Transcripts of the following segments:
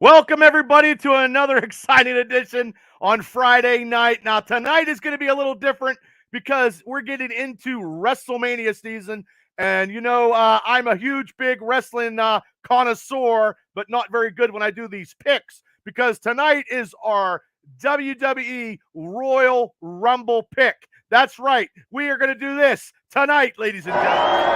Welcome, everybody, to another exciting edition on Friday night. Now, tonight is going to be a little different because we're getting into WrestleMania season. And, I'm a huge, big wrestling connoisseur, but not very good when I do these picks because tonight is our WWE Royal Rumble pick. That's right. We are going to do this tonight, ladies and gentlemen.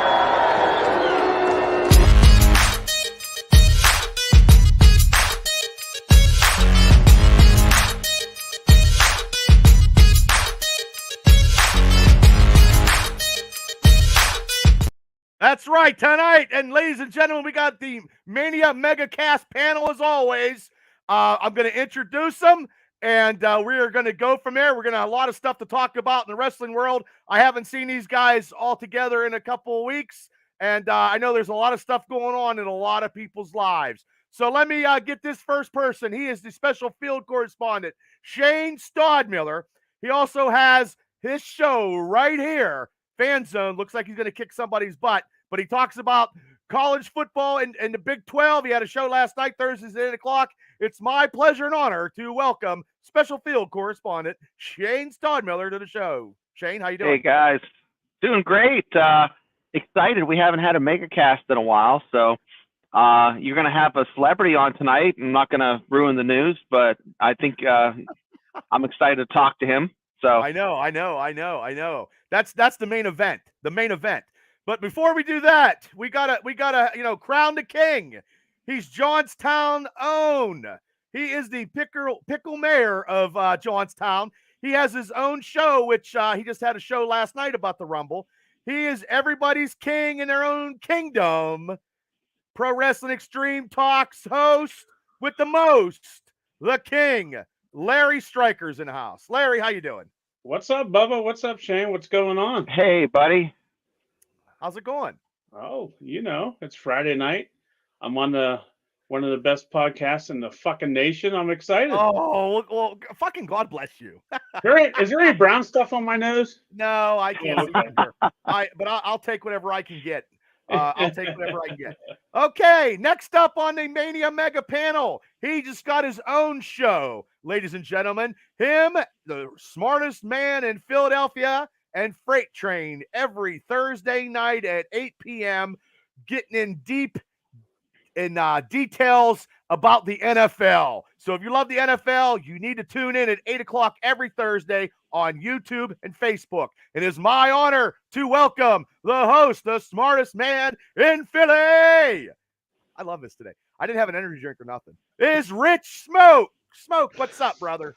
That's right, tonight. And ladies and gentlemen, we got the Mania Mega-Cast Panel as always. I'm going to introduce them, and we are going to go from there. We're going to have a lot of stuff to talk about in the wrestling world. I haven't seen these guys all together in a couple of weeks, and I know there's a lot of stuff going on in a lot of people's lives. So let me get this first person. He is the special field correspondent, Shane Stodmiller. He also has his show right here, Fan Zone. Looks like he's going to kick somebody's butt, but he talks about college football and the Big 12. He had a show last night, Thursdays at 8 o'clock. It's my pleasure and honor to welcome special field correspondent Shane Stodmiller to the show. Shane, how you doing? Hey, guys. Doing great. Excited. We haven't had a Mega-Cast in a while, so you're going to have a celebrity on tonight. I'm not going to ruin the news, but I think I'm excited to talk to him. So I know. That's the main event. The main event. But before we do that, we gotta crown the king. He's Johnstown own. He is the pickle mayor of Johnstown. He has his own show, which he just had a show last night about the Rumble. He is everybody's king in their own kingdom. Pro Wrestling Extreme Talks host with the most, the king. Larry Stryker's in the house. Larry, how you doing? What's up, Bubba? What's up, Shane? What's going on? Hey, buddy. How's it going? Oh, it's Friday night. I'm on one of the best podcasts in the fucking nation. I'm excited. Oh, well, fucking God bless you. Is there any brown stuff on my nose? No, I can't see it here. But I'll take whatever I can get. I'll take whatever I can get. Okay, next up on the Mania Mega Panel, he just got his own show, ladies and gentlemen. Him, the smartest man in Philadelphia, and Freight Train every Thursday night at 8 p.m., getting in deep in details about the NFL. So if you love the NFL, you need to tune in at 8 o'clock every Thursday on YouTube and Facebook. It is my honor to welcome the host, the smartest man in Philly. I love this today. I didn't have an energy drink or nothing. It's Rich Smoke. Smoke, what's up, brother?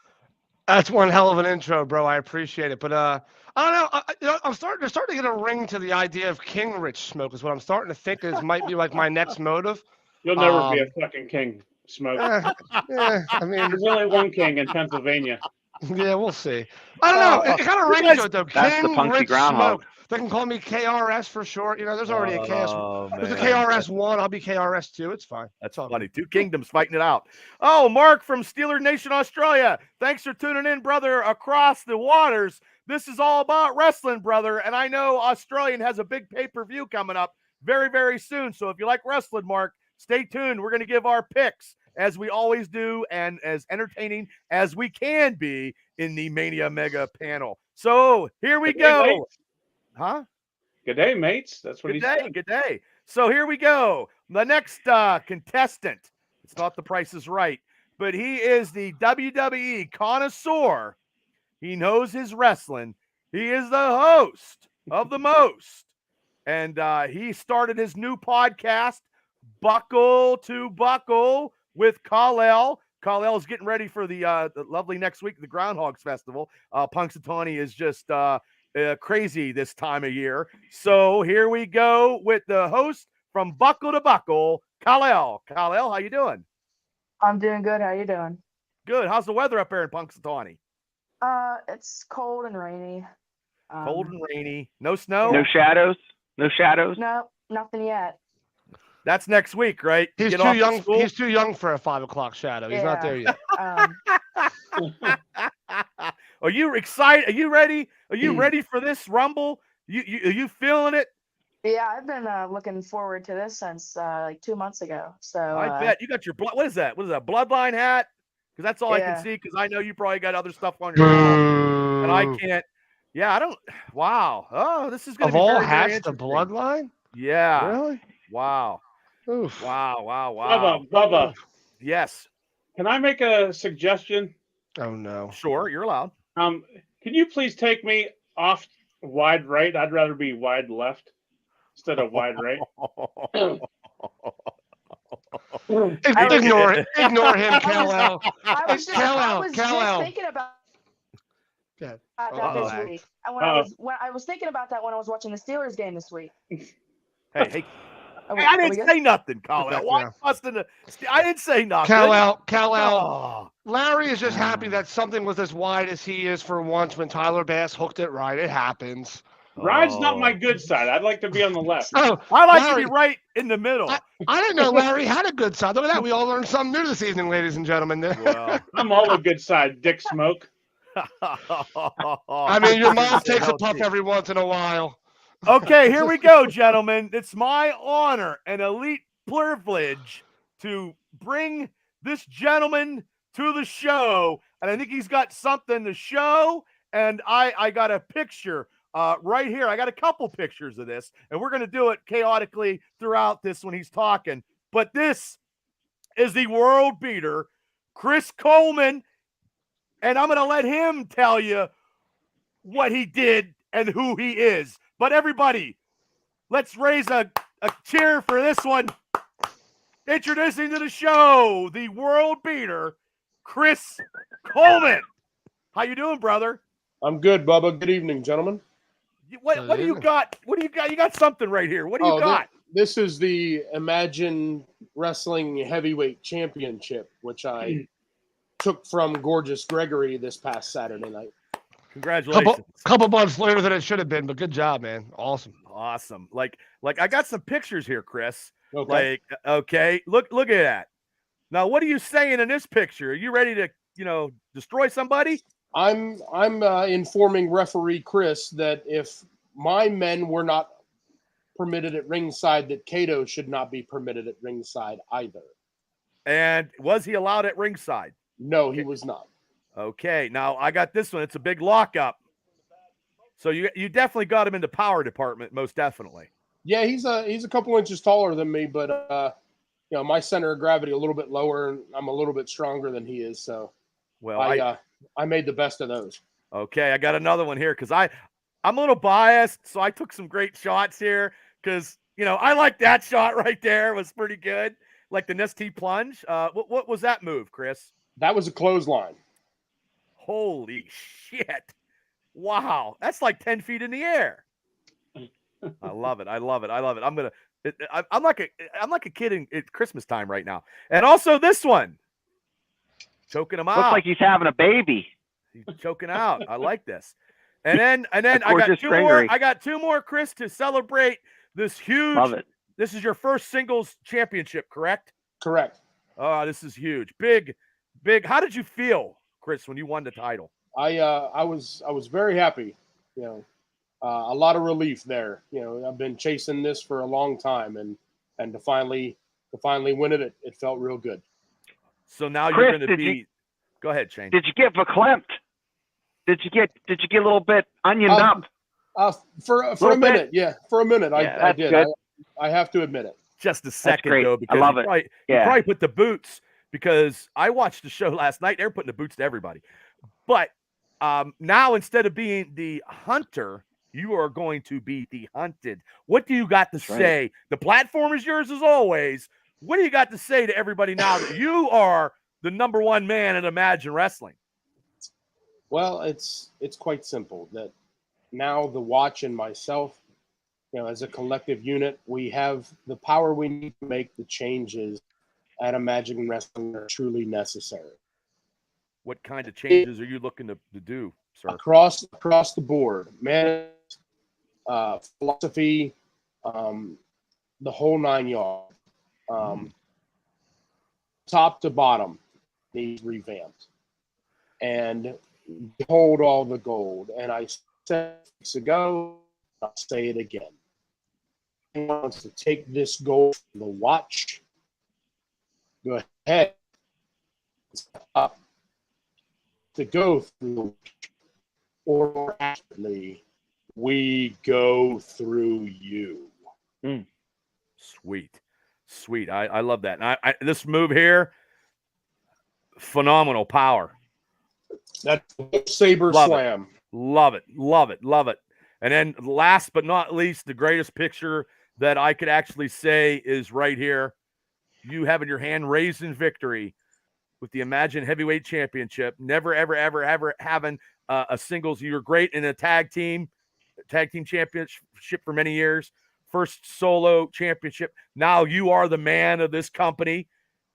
That's one hell of an intro, bro. I appreciate it. But I don't know. I'm starting to get a ring to the idea of King Rich Smoke is what I'm starting to think is might be like my next motive. You'll never be a fucking king, Smoke. I mean, there's only one king in Pennsylvania. Yeah, we'll see. I don't know. It kind of rings to it though. That's King the Punky Rich Groundhog. Smoke. They can call me KRS for short. There's already a KS. There's a man. KRS1. I'll be KRS2. It's fine. That's funny. Two kingdoms fighting it out. Oh, Mark from Steeler Nation, Australia. Thanks for tuning in, brother, across the waters. This is all about wrestling, brother. And I know Australian has a big pay-per-view coming up very, very soon. So if you like wrestling, Mark, stay tuned. We're going to give our picks as we always do and as entertaining as we can be in the Mania Mega Panel. So here we go. Huh? Good day, mates. That's what he said. Good day. So here we go. The next contestant. It's not The Price is Right, but he is the WWE connoisseur. He knows his wrestling. He is the host of the most. And he started his new podcast, Buckle to Buckle, with Kal-El. Kal-El is getting ready for the lovely next week, the Groundhogs Festival. Punxsutawney is just crazy this time of year. So here we go with the host from Buckle to Buckle, Kal-El. Kal-El, how you doing? I'm doing good. How you doing? Good. How's the weather up there in Punxsutawney? It's cold and rainy. Cold and rainy. No snow? No shadows? No shadows? No, nothing yet. That's next week, right? He's too young. He's too young for a 5 o'clock shadow. He's not there yet. Are you excited? Are you ready? Are you ready for this Rumble? Are you feeling it? Yeah, I've been looking forward to this since like 2 months ago. So I bet you got your blood. What is that? What is that? Bloodline hat? Because that's all I can yeah. see. Because I know you probably got other stuff on your wall, and I Boo. can't. Yeah, I don't. Wow. Oh, this is going Of to be all very, very hats, the interesting. bloodline? Yeah. Really? Wow. Oof. Wow. Wow. Wow. Bubba, Yes. can I make a suggestion? Oh no. Sure. You're allowed. Can you please take me off wide right? I'd rather be wide left instead of wide right. Ignore him, Kal-El. I was just, Kal-El, thinking about Yeah. that Uh-oh. this week. And when I was thinking about that when I was watching the Steelers game this week. Hey. Are Hey, I we didn't good? say nothing, Colin. Okay, Why yeah. busting the? I didn't say nothing. Kal-El. Oh. Larry is just happy that something was as wide as he is for once when Tyler Bass hooked it right. It happens. Ride's not my good side. I'd like to be on the left. Oh, I like Larry, to be right in the middle. I didn't know Larry had a good side. Look at that. We all learned something new this evening, ladies and gentlemen. Well. I'm all a good side, Dick Smoke. I mean, your mom takes a puff every once in a while. Okay, here we go, gentlemen. It's my honor and elite privilege to bring this gentleman to the show. And I think he's got something to show. And I got a picture right here. I got a couple pictures of this. And we're going to do it chaotically throughout this when he's talking. But this is the world beater, Chris Coleman. And I'm going to let him tell you what he did and who he is. But everybody, let's raise a cheer for this one. Introducing to the show, the world beater, Chris Coleman. How you doing, brother? I'm good, Bubba. Good evening, gentlemen. What do you got? What do you got? You got something right here. What do you got? This is the Imagine Wrestling Heavyweight Championship, which I took from Gorgeous Gregory this past Saturday night. Congratulations. Couple months later than it should have been, but good job, man. Awesome. Like I got some pictures here, Chris. Okay. Okay. Look at that. Now, what are you saying in this picture? Are you ready to, destroy somebody? I'm informing referee Chris that if my men were not permitted at ringside, that Kato should not be permitted at ringside either. And was he allowed at ringside? No, he was not. Okay, now I got this one. It's a big lockup. So you definitely got him in the power department, most definitely. Yeah, he's a couple inches taller than me, but my center of gravity a little bit lower, and I'm a little bit stronger than he is. So, well, I made the best of those. Okay, I got another one here because I'm a little biased, so I took some great shots here because I like that shot right there. It was pretty good, like the Nestea plunge. What was that move, Chris? That was a clothesline. Holy shit. Wow. That's like 10 feet in the air. I love it. I'm like a kid it's Christmas time right now. And also this one. Choking him out. Looks like he's having a baby. He's choking out. I like this. And then I got two Gregory. more. I got two more, Chris, to celebrate this huge. Love it. This is your first singles championship, correct? Correct. Oh, this is huge. Big. How did you feel, Chris, when you won the title? I was very happy. A lot of relief there. I've been chasing this for a long time, and to finally win it, it felt real good. So now Chris, you're going to be. Go ahead, Shane. Did you get verklempt? Did you get a little bit onioned up? For a minute, yeah, for a minute, Yeah, I did. good. I have to admit it. Just a second, great. though, because I love it. You probably put the boots, because I watched the show last night. They were putting the boots to everybody. But now, instead of being the hunter, you are going to be the hunted. What do you got to say? Right. The platform is yours as always. What do you got to say to everybody now that you are the number one man in Imagine Wrestling? Well, it's quite simple. That now the Watch and myself, as a collective unit, we have the power we need to make the changes at Imagine Wrestling that are truly necessary. What kind of changes are you looking to do, sir? Across the board, man, philosophy, the whole 9 yards, top to bottom, needs revamped, and hold all the gold. And I said weeks ago, I'll say it again. wants to take this goal from the watch, go ahead. Up to go through, or more accurately, we go through you. Sweet. I love that. And I this move here, phenomenal power. That's Saber Love Slam. Love it. And then last but not least, the greatest picture that I could actually say is right here. You having your hand raised in victory with the Imagine Heavyweight Championship. Never, ever having a singles. You were great in a tag team championship for many years. First solo championship. Now you are the man of this company,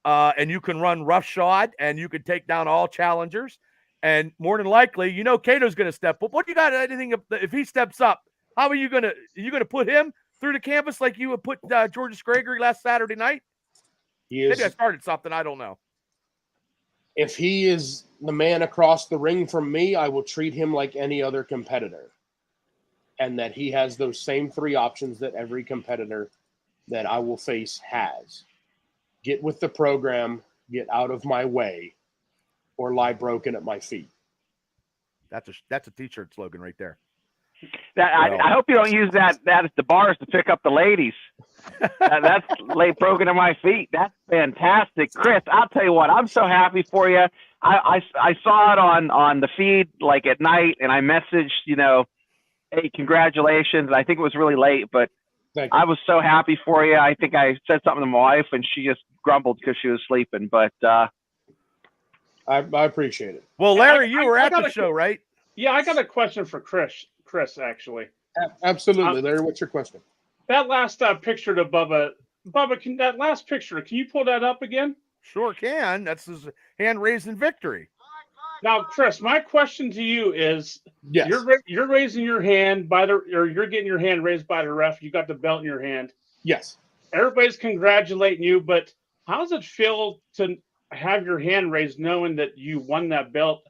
and you can run roughshod, and you can take down all challengers. And more than likely, you know, Kato's going to step up. What do you got? Anything if he steps up? How are you going to put him through the canvas like you would put Georges Gregory last Saturday night? Maybe I started something. I don't know. If he is the man across the ring from me, I will treat him like any other competitor. And that he has those same three options that every competitor that I will face has. Get with the program, get out of my way, or lie broken at my feet. That's a t-shirt slogan right there. I hope you don't use that as the bars to pick up the ladies. That's lay broken at my feet. That's fantastic. Chris, I'll tell you what, I'm so happy for you. I saw it on the feed like at night, and I messaged, you know, hey, congratulations. I think it was really late, but I was so happy for you. I think I said something to my wife, and she just grumbled because she was sleeping. But I appreciate it. Well, Larry, you were at the show, right? Yeah, I got a question for Chris, actually. Absolutely. Larry, what's your question? That last picture to Bubba, that last picture, can you pull that up again? Sure can. That's his hand raised in victory. Now, Chris, my question to you is: yes. You're raising your hand you're getting your hand raised by the ref. You got the belt in your hand. Yes. Everybody's congratulating you, but how does it feel to have your hand raised, knowing that you won that belt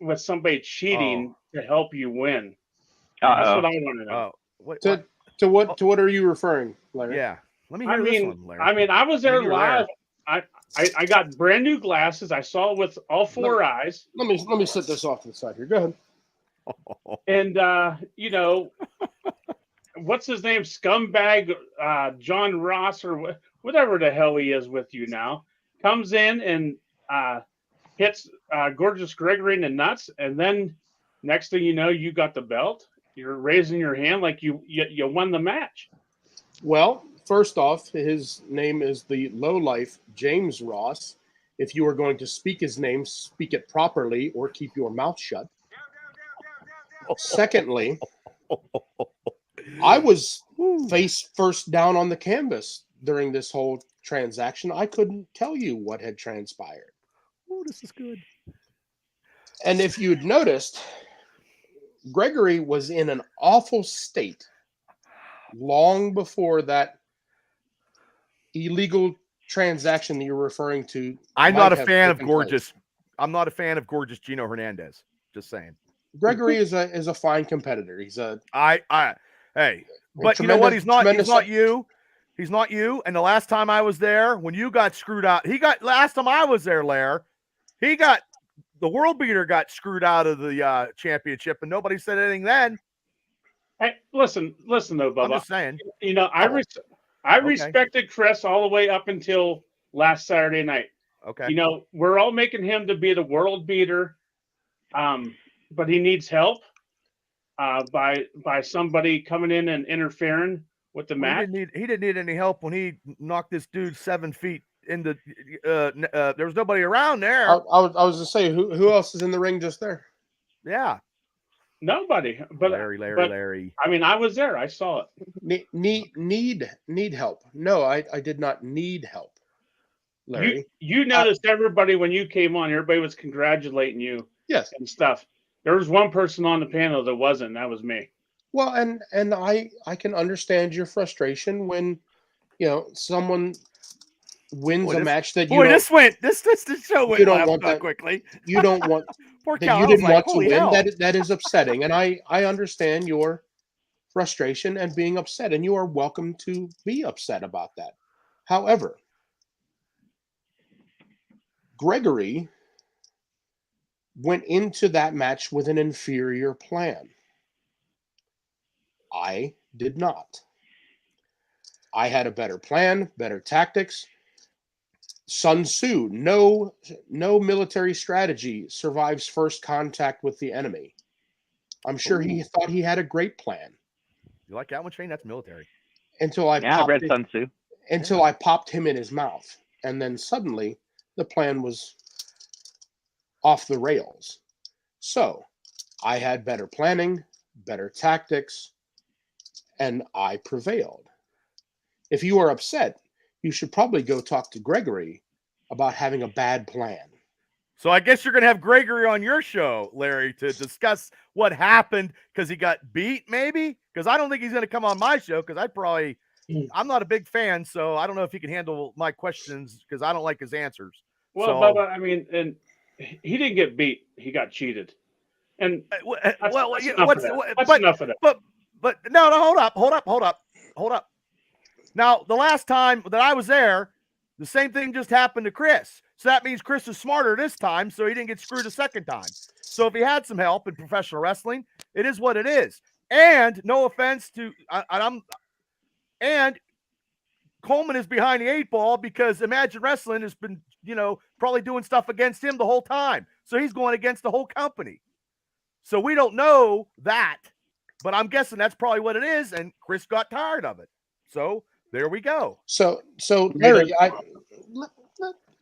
with somebody cheating to help you win? That's what I want to know. To what are you referring, Larry? Yeah. Let me hear this one, Larry. I mean, I was there live. I got brand new glasses. I saw it with all four eyes. Let me set this off to the side here. Go ahead. And you know, what's his name? Scumbag John Ross or whatever the hell he is with you now, comes in and hits Gorgeous Gregory in the nuts, and then next thing you know, you got the belt. You're raising your hand like you won the match. Well, first off, his name is the lowlife James Ross. If you are going to speak his name, speak it properly or keep your mouth shut. Secondly, I was face first down on the canvas during this whole transaction. I couldn't tell you what had transpired. Oh, this is good. And if you'd noticed, Gregory was in an awful state long before that illegal transaction that you're referring to. I'm not a fan of Gorgeous. I'm not a fan of Gorgeous Gino Hernandez. Just saying. Gregory is a fine competitor. He's a but you know what? He's not you. He's not you. And the last time I was there, when you got screwed out, last time I was there, Lair, the world beater got screwed out of the championship, and nobody said anything then. Hey, listen, though, Bubba. I'm just saying. You know, I respected Chris all the way up until last Saturday night. Okay. You know, we're all making him to be the world beater, but he needs help by somebody coming in and interfering with the match. He didn't need any help when he knocked this dude 7 feet into. There was nobody around there. I was going to say, who else is in the ring just there? Yeah. Nobody, but Larry. I mean, I was there. I saw it. Need help? No, I did not need help. Larry, you noticed everybody when you came on. Everybody was congratulating you. Yes, and stuff. There was one person on the panel that wasn't. That was me. Well, and I can understand your frustration when, you know, someone wins a match that you this show went left quickly. You don't want. Poor that you didn't want to win. That is upsetting, and I understand your frustration and being upset, and you are welcome to be upset about that. However, Gregory went into that match with an inferior plan. I did not. I had a better plan, better tactics. Sun Tzu, no military strategy survives first contact with the enemy. I'm sure he thought he had a great plan. You like that one, Shane? That's military. Until I I read Sun Tzu. Until I popped him in his mouth. And then suddenly the plan was off the rails. So I had better planning, better tactics, and I prevailed. If you are upset, you should probably go talk to Gregory about having a bad plan. So I guess you're going to have Gregory on your show, Larry, to discuss what happened because he got beat, maybe? Because I don't think he's going to come on my show because I'm not a big fan, so I don't know if he can handle my questions because I don't like his answers. Well, so, Bubba, I mean, and he didn't get beat. He got cheated. And that's enough of that. But no, hold up. Now, the last time that I was there, the same thing just happened to Chris. So that means Chris is smarter this time, so he didn't get screwed a second time. So if he had some help in professional wrestling, it is what it is. And no offense to and Coleman is behind the 8 ball because Imagine Wrestling has been, probably doing stuff against him the whole time. So he's going against the whole company. So we don't know that, but I'm guessing that's probably what it is. And Chris got tired of it. So there we go. So Larry,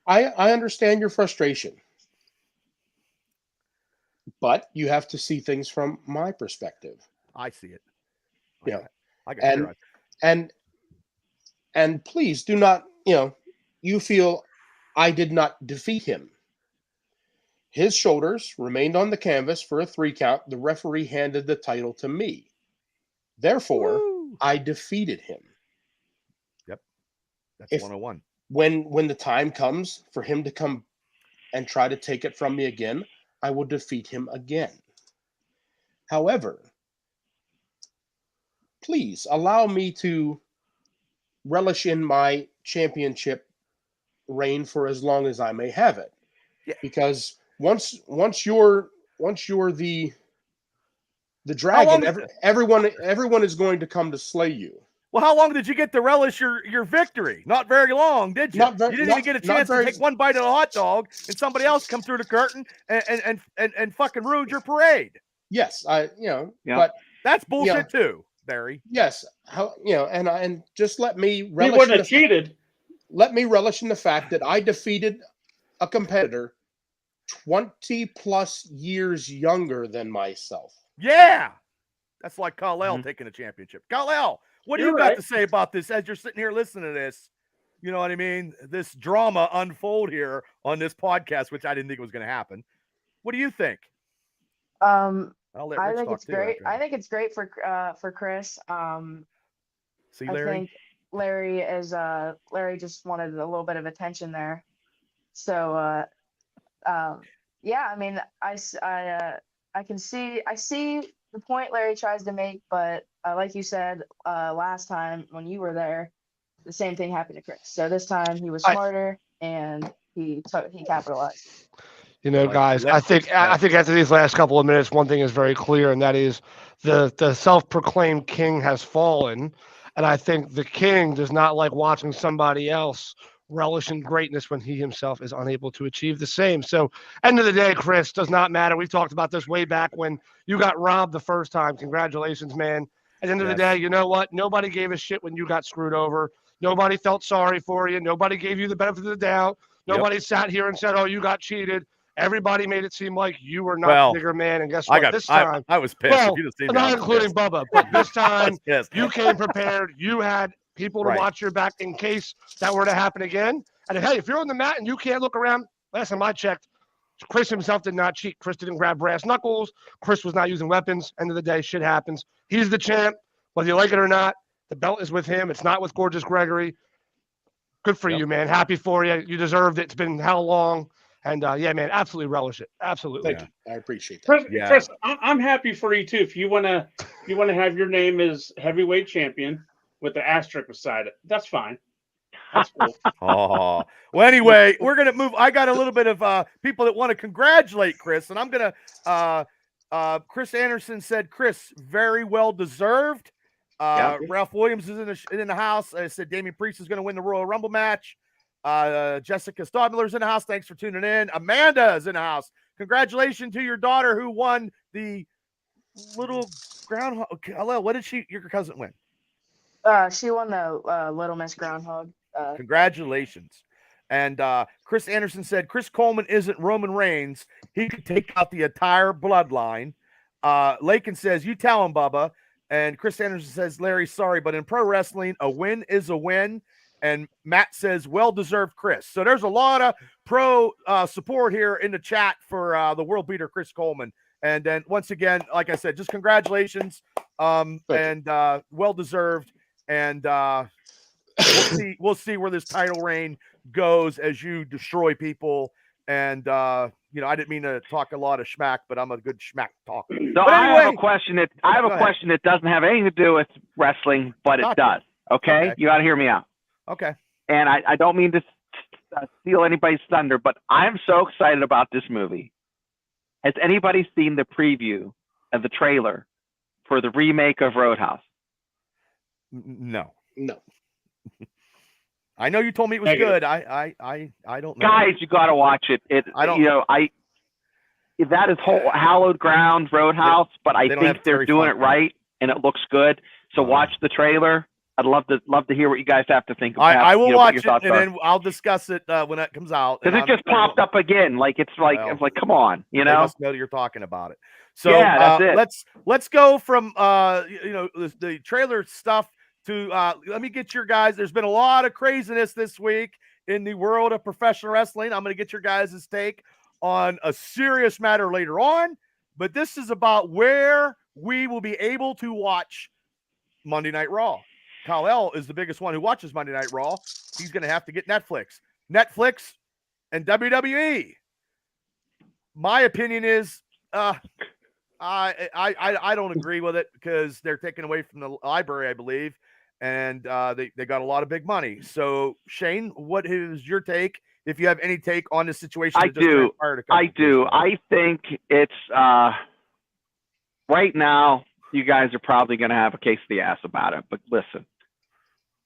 I understand your frustration, but you have to see things from my perspective. I see it. I got and please do not, you feel I did not defeat him. His shoulders remained on the canvas for a 3 count. The referee handed the title to me. Therefore, I defeated him. Yep. That's 101. When the time comes for him to come and try to take it from me again, I will defeat him again. However, please allow me to relish in my championship reign for as long as I may have it. Yeah. Because once you're the dragon, everyone is going to come to slay you. Well, how long did you get to relish your victory? Not very long, did you? You didn't even get a chance to take one bite of a hot dog, and somebody else come through the curtain and fucking ruined your parade. Yes, but that's bullshit too, Barry. Yes, and just let me relish. He wouldn't have cheated. Let me relish in the fact that I defeated a competitor 20 plus years younger than myself. Yeah, that's like Kal-El taking a championship. Kal-El, what do you got to say about this as you're sitting here listening to this? You know what I mean? This drama unfold here on this podcast, which I didn't think was going to happen. What do you think? I think it's great. I think it's great for Chris. See, Larry? I think Larry just wanted a little bit of attention there. So, yeah, I mean, I see the point Larry tries to make, but like you said last time when you were there, the same thing happened to Chris. So this time he was smarter and he capitalized. Guys, I think after these last couple of minutes, one thing is very clear, and that is the self-proclaimed king has fallen, and I think the king does not like watching somebody else relish in greatness when he himself is unable to achieve the same. So, end of the day, Chris, does not matter. We've talked about this way back when you got robbed the first time. Congratulations, man. At the end of the day, you know what? Nobody gave a shit when you got screwed over. Nobody felt sorry for you. Nobody gave you the benefit of the doubt. Nobody sat here and said, oh, you got cheated. Everybody made it seem like you were not the bigger man. And guess what? This time, I was pissed. Well, not including Bubba, but this time you came prepared. You had people to watch your back in case that were to happen again. And if you're on the mat and you can't look around, last time I checked, Chris himself did not cheat. Chris didn't grab brass knuckles. Chris was not using weapons. End of the day, shit happens. He's the champ. Whether you like it or not, the belt is with him. It's not with Gorgeous Gregory. Good for you, man. Happy for you. You deserved it. It's been how long? And yeah, man, absolutely relish it. Absolutely. Thank you. I appreciate that. Chris, I'm happy for you too. If you wanna have your name as heavyweight champion with the asterisk beside it, that's fine. That's cool. Oh, well, anyway, we're going to move. I got a little bit of people that want to congratulate Chris, and I'm going to, Chris Anderson said, Chris, very well deserved. Ralph Williams is in the house. I said Damian Priest is going to win the Royal Rumble match. Jessica Stodler's in the house. Thanks for tuning in. Amanda is in the house. Congratulations to your daughter who won the little groundhog. What did your cousin win? She won the Little Miss Groundhog. Congratulations. And Chris Anderson said, Chris Coleman isn't Roman Reigns. He could take out the entire bloodline. Lakin says, you tell him, Bubba. And Chris Anderson says, Larry, sorry, but in pro wrestling, a win is a win. And Matt says, well-deserved Chris. So there's a lot of pro support here in the chat for the world beater, Chris Coleman. And then once again, like I said, just congratulations and well-deserved. And we'll see where this title reign goes as you destroy people. And I didn't mean to talk a lot of schmack, but I'm a good schmack talker. So anyway, I have a question that doesn't have anything to do with wrestling, but it does. Okay? You got to hear me out. Okay. And I don't mean to steal anybody's thunder, but I'm so excited about this movie. Has anybody seen the preview of the trailer for the remake of Roadhouse? No. I know you told me it was good. I don't know. Guys, you got to watch it. That is hallowed ground, Roadhouse, but I think they're doing it right and it looks good. So watch the trailer. I'd love to hear what you guys have to think about. I will watch it and then I'll discuss it when it comes out. Because it just popped up again. It's like, come on, They must know you're talking about it. So yeah, that's it. Let's go from the trailer stuff to let me get your guys. There's been a lot of craziness this week in the world of professional wrestling. I'm going to get your guys' take on a serious matter later on, but this is about where we will be able to watch Monday Night Raw. Kyle L is the biggest one who watches Monday Night Raw. He's going to have to get Netflix and WWE. My opinion is I don't agree with it because they're taken away from the library, I believe, and they got a lot of big money. So Shane, what is your take? If you have any take on this situation? I do. I think it's right now. You guys are probably going to have a case of the ass about it, but listen.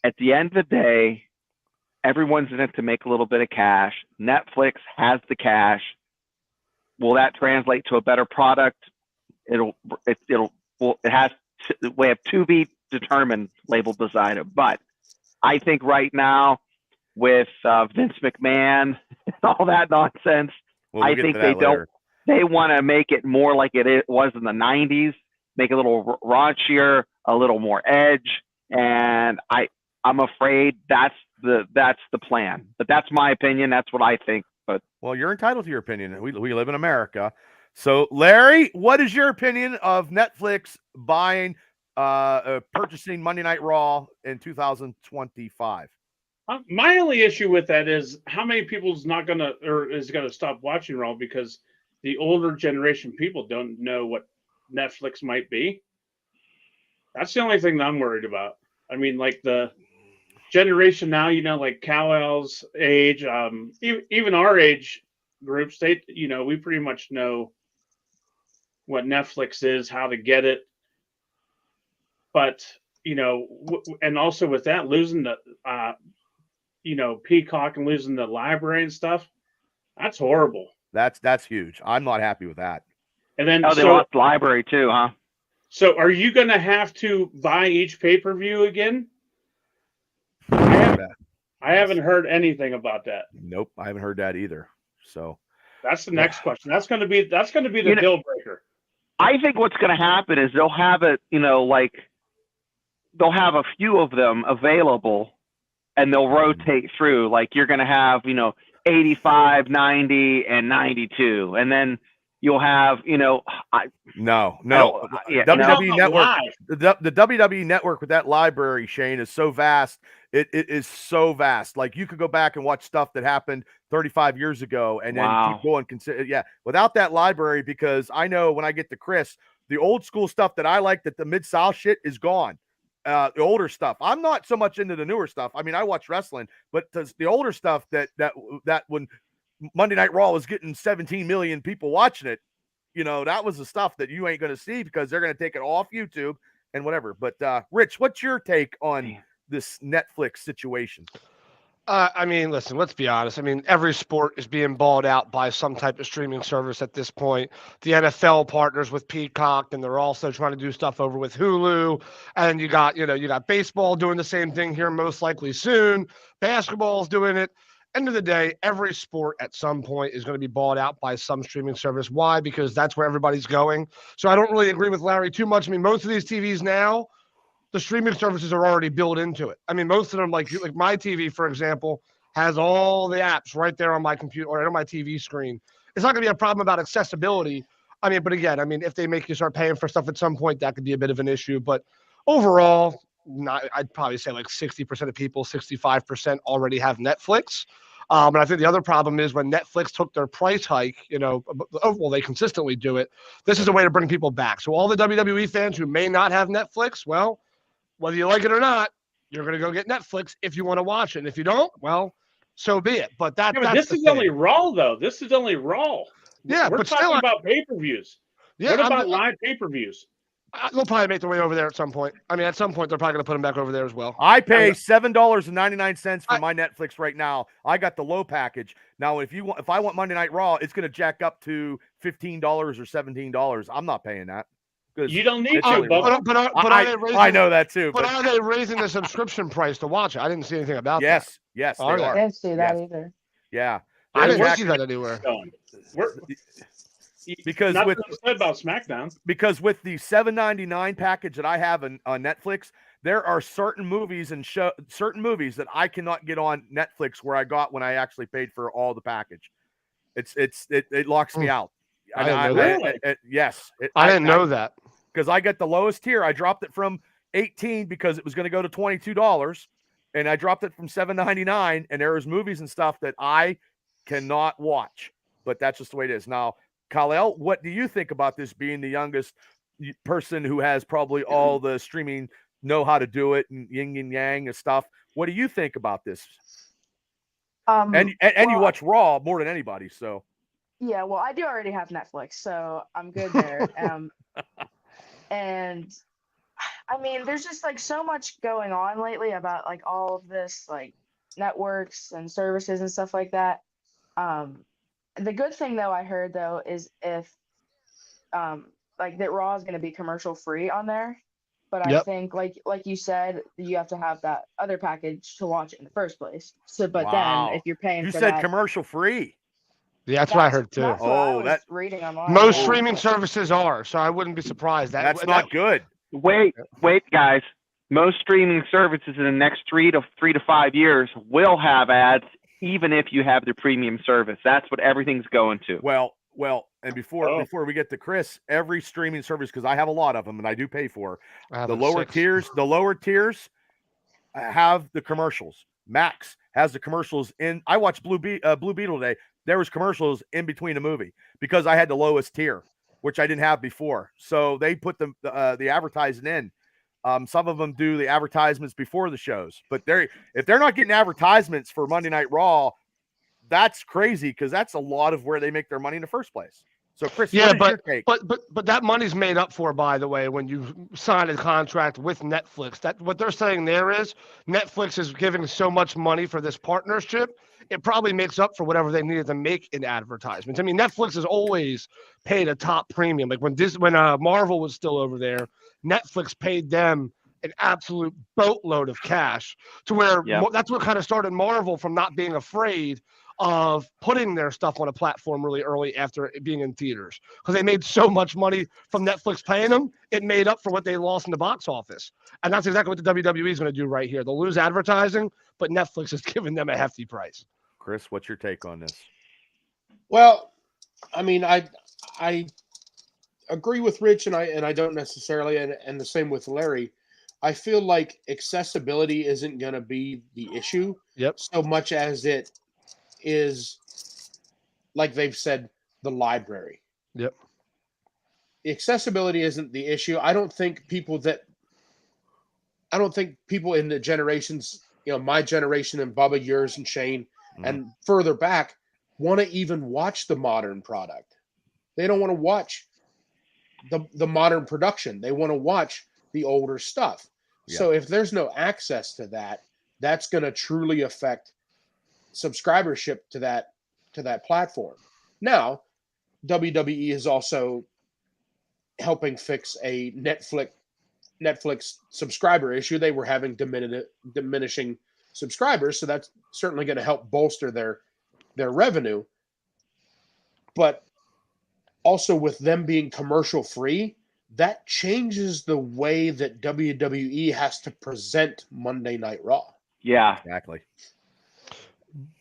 At the end of the day, everyone's in it to make a little bit of cash. Netflix has the cash. Will that translate to a better product? We have to be determined, labeled beside it. But I think right now with Vince McMahon and all that nonsense, I think they want to make it more like it was in the 90s, make it a little raunchier, a little more edge. And I'm afraid that's the plan, but that's my opinion. That's what I think. But well, you're entitled to your opinion. We live in America. So Larry, what is your opinion of Netflix purchasing Monday Night Raw in 2025? My only issue with that is how many people's not gonna or is gonna stop watching Raw because the older generation people don't know what Netflix might be. That's the only thing that I'm worried about. I mean, like the generation now, like Cal-El's age, even our age groups, we pretty much know what Netflix is, how to get it. But, and also with that, losing the, Peacock and losing the library and stuff, that's horrible. That's huge. I'm not happy with that. And then they lost the library too, huh? So are you going to have to buy each pay-per-view again? I haven't heard anything about that. Nope, I haven't heard that either. So that's the next question. That's going to be the deal breaker. I think what's going to happen is they'll have it, they'll have a few of them available and they'll rotate through. Like you're going to have, 85, 90, and 92. And then You'll have, No. yeah, WWE Network, the WWE Network with that library, Shane, is so vast. It is so vast. Like, you could go back and watch stuff that happened 35 years ago and then keep going. Without that library, because I know when I get to Chris, the old school stuff that I like, that the Mid-South shit is gone. The older stuff. I'm not so much into the newer stuff. I mean, I watch wrestling, but the older stuff that when Monday Night Raw was getting 17 million people watching it, that was the stuff that you ain't going to see because they're going to take it off YouTube and whatever. But Rich, what's your take on this Netflix situation? I mean, listen, let's be honest. I mean, every sport is being bought out by some type of streaming service at this point. The NFL partners with Peacock, and they're also trying to do stuff over with Hulu. And you got baseball doing the same thing here, most likely soon. Basketball's doing it. End of the day, every sport at some point is going to be bought out by some streaming service. Why? Because that's where everybody's going. So I don't really agree with Larry too much. I mean, most of these TVs now, the streaming services are already built into it. I mean, most of them, like my TV, for example, has all the apps right there on my computer or on my TV screen. It's not going to be a problem about accessibility. I mean, but again, if they make you start paying for stuff at some point, that could be a bit of an issue. But overall, I'd probably say like 60% of people, 65% already have Netflix. And I think the other problem is when Netflix took their price hike, they consistently do it. This is a way to bring people back. So all the WWE fans who may not have Netflix, well, whether you like it or not, you're going to go get Netflix if you want to watch it. And if you don't, well, so be it. But this is only Raw, though. This is only Raw. Yeah, we're but talking still, about pay-per-views. Yeah, what about live pay-per-views? They'll probably make their way over there at some point. I mean, at some point, they're probably going to put them back over there as well. I pay $7.99 for my Netflix right now. I got the low package. Now, if I want Monday Night Raw, it's going to jack up to $15 or $17. I'm not paying that. You don't need to, but I know that too. But are they raising the subscription price to watch it? I didn't see anything about that. Yes, they I are. didn't see that either. Yeah, I didn't see that anywhere. Because not what you said about SmackDown. Because with the $7.99 package that I have on Netflix, there are certain movies that I cannot get on Netflix where I got when I actually paid for all the package. It locks me out. I didn't know that. Because I got the lowest tier. I dropped it from $18 because it was going to go to $22, and I dropped it from $7.99. And there was movies and stuff that I cannot watch. But that's just the way it is. Now, Kal-El, what do you think about this being the youngest person who has probably all the streaming, know how to do it, and yin and yang and stuff? What do you think about this? And you watch Raw more than anybody, so. Yeah, well, I do already have Netflix, so I'm good there. And I mean, there's just like so much going on lately about like all of this, like networks and services and stuff like that. The good thing though, I heard though, is if like that Raw is going to be commercial free on there. But I think like you said, you have to have that other package to watch it in the first place. So, but then if you're paying for that, you said commercial free. Yeah, that's what I heard too. That's what I was reading online. Most streaming services are, so I wouldn't be surprised. That's not good. Wait, guys. Most streaming services in the next 3 to 5 years will have ads, even if you have the premium service. That's what everything's going to. Well, and before we get to Chris, every streaming service, because I have a lot of them and I do pay for the lower tiers have the commercials. Max has the commercials in. I watched Blue Beetle today. There was commercials in between a movie because I had the lowest tier, which I didn't have before. So they put the advertising in. Some of them do the advertisements before the shows, but if they're not getting advertisements for Monday Night Raw, that's crazy because that's a lot of where they make their money in the first place. So, Chris, but that money's made up for, by the way, when you sign a contract with Netflix. That what they're saying there is Netflix is giving so much money for this partnership. It probably makes up for whatever they needed to make in advertisements. I mean, Netflix has always paid a top premium. Like when Marvel was still over there, Netflix paid them an absolute boatload of cash to where that's what kind of started Marvel from not being afraid of putting their stuff on a platform really early after it being in theaters, because they made so much money from Netflix paying them. It made up for what they lost in the box office. And that's exactly what the WWE is going to do right here. They'll lose advertising, but Netflix is giving them a hefty price. Chris, what's your take on this? Well, I mean, I I agree with Rich, and I don't necessarily, and the same with Larry. I feel like accessibility isn't going to be the issue. Yep. So much as it is, like they've said, the library. Yep. The accessibility isn't the issue. I don't think people in the generations, my generation and Bubba, yours and Shane, and further back, want to even watch the modern product. They don't want to watch the modern production. They want to watch the older stuff. Yeah. So if there's no access to that, that's going to truly affect subscribership to that platform. Now, WWE is also helping fix a Netflix subscriber issue. They were having diminishing subscribers, so that's certainly going to help bolster their revenue. But also with them being commercial free, that changes the way that WWE has to present Monday Night Raw. Yeah, exactly.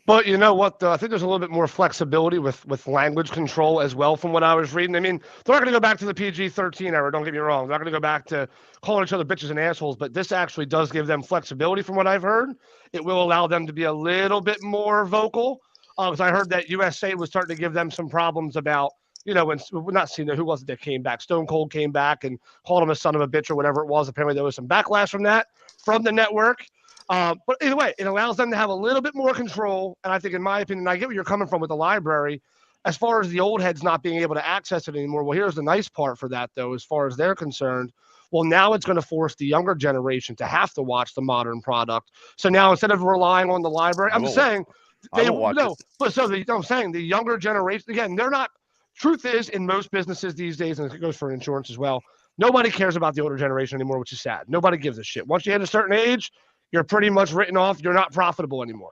But you know what, though? I think there's a little bit more flexibility with language control as well from what I was reading. I mean, they're not going to go back to the PG-13 era, don't get me wrong. They're not going to go back to calling each other bitches and assholes, but this actually does give them flexibility from what I've heard. It will allow them to be a little bit more vocal, because I heard that USA was starting to give them some problems about, when not Cena, who was it that came back? Stone Cold came back and called him a son of a bitch or whatever it was. Apparently there was some backlash from that, from the network. But either way, it allows them to have a little bit more control. And I think, in my opinion, I get where you're coming from with the library. As far as the old heads not being able to access it anymore, well, here's the nice part for that, though, as far as they're concerned. Well, now it's going to force the younger generation to have to watch the modern product. So now instead of relying on the library, I'm saying the younger generation, again, they're not. Truth is, in most businesses these days, and it goes for insurance as well, nobody cares about the older generation anymore, which is sad. Nobody gives a shit. Once you hit a certain age, you're pretty much written off. You're not profitable anymore.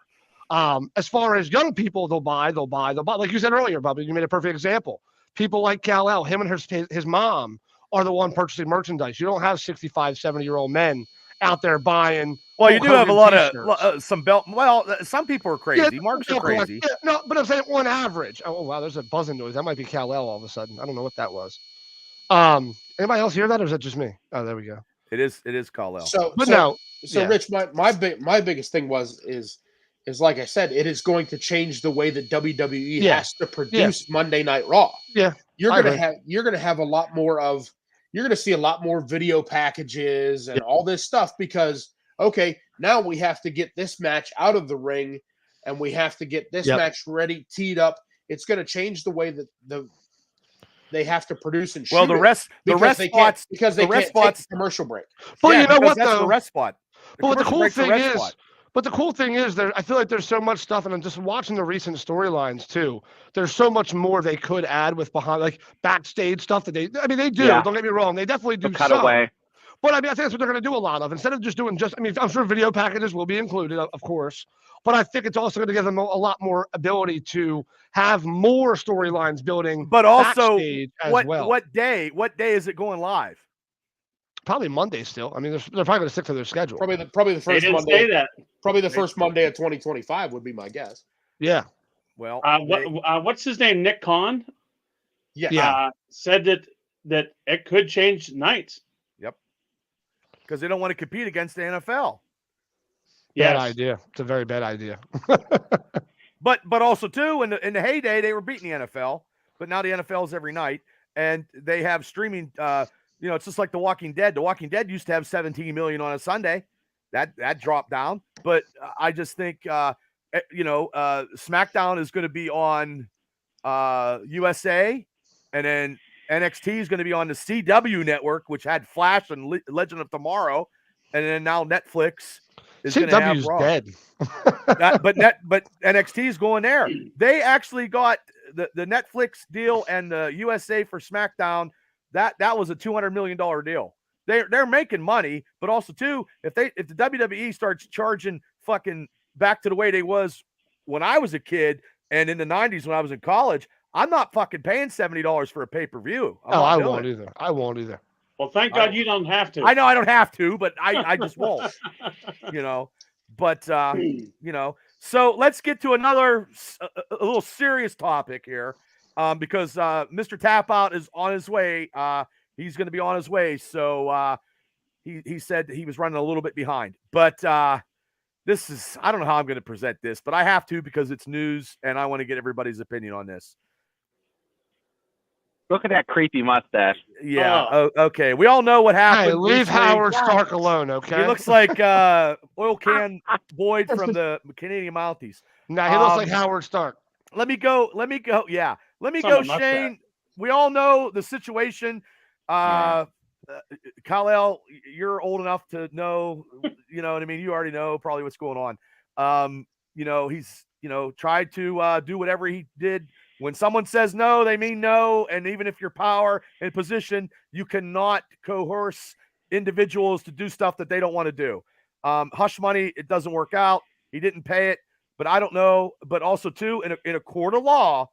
As far as young people, they'll buy. Like you said earlier, Bubba, you made a perfect example. People like Kal-El, him and his mom are the one purchasing merchandise. You don't have 65, 70-year-old men out there buying. Well, you do have a lot of some belt. Well, some people are crazy. Yeah, Marks are crazy. Yeah, no, but I'm saying on average. Oh wow, there's a buzzing noise. That might be Kal-El all of a sudden. I don't know what that was. Anybody else hear that, or is that just me? Oh, there we go. It is Kal-El. So yeah. Rich, my biggest thing is like I said, it is going to change the way that WWE has to produce Monday Night Raw. Yeah, you're gonna have a lot more of. You're gonna see a lot more video packages and all this stuff because. Okay, now we have to get this match out of the ring, and we have to get this match ready, teed up. It's going to change the way that they have to produce and shoot. Well, the rest spots because they can't take a commercial break. But you know what? That's though? The rest spot. But the cool thing is, I feel like there's so much stuff, and I'm just watching the recent storylines too. There's so much more they could add with behind, like backstage stuff that they do. Yeah. Don't get me wrong, they definitely do. Cut away. But I think that's what they're going to do a lot of. Instead of just doing I'm sure video packages will be included, of course. But I think it's also going to give them a lot more ability to have more storylines building. But also, what day is it going live? Probably Monday still. I mean, they're probably going to stick to their schedule. Probably the first didn't Monday. Say that. Probably the first Monday of 2025 would be my guess. Yeah. Well, what's his name? Nick Khan. Yeah. Said that it could change nights. Because they don't want to compete against the NFL. Bad idea. It's a very bad idea. but also too, in the heyday, they were beating the NFL, but now the NFL is every night, and they have streaming. It's just like The Walking Dead. The Walking Dead used to have 17 million on a Sunday. That dropped down. But I just think SmackDown is going to be on USA, and then NXT is going to be on the CW network, which had Flash and Legend of Tomorrow, and then now Netflix is going to have Raw. Dead. but NXT is going there. They actually got the Netflix deal and the USA for SmackDown. That was a $200 million deal. They're making money, but also too, if the WWE starts charging fucking back to the way they was when I was a kid and in the 90s when I was in college. I'm not fucking paying $70 for a pay-per-view. I won't either. I won't either. Well, thank God you don't have to. I know I don't have to, but I just won't. But so let's get to another a little serious topic here, because Mr. Tap Out is on his way. He's going to be on his way. So he said he was running a little bit behind. But this is, I don't know how I'm going to present this, but I have to because it's news and I want to get everybody's opinion on this. Look at that creepy mustache. Yeah. Okay. We all know what happened. Hey, leave Howard Stark alone, okay? He looks like oil can Boyd from the Canadian Mounties. No, he looks like Howard Stark. Let me go. Yeah. Let me go, Shane. We all know the situation. Kal-El, you're old enough to know, you know what I mean? You already know probably what's going on. He's, tried to do whatever he did. When someone says no, they mean no. And even if you're power and position, you cannot coerce individuals to do stuff that they don't want to do. Hush money, it doesn't work out. He didn't pay it, but I don't know. But also, too, in a court of law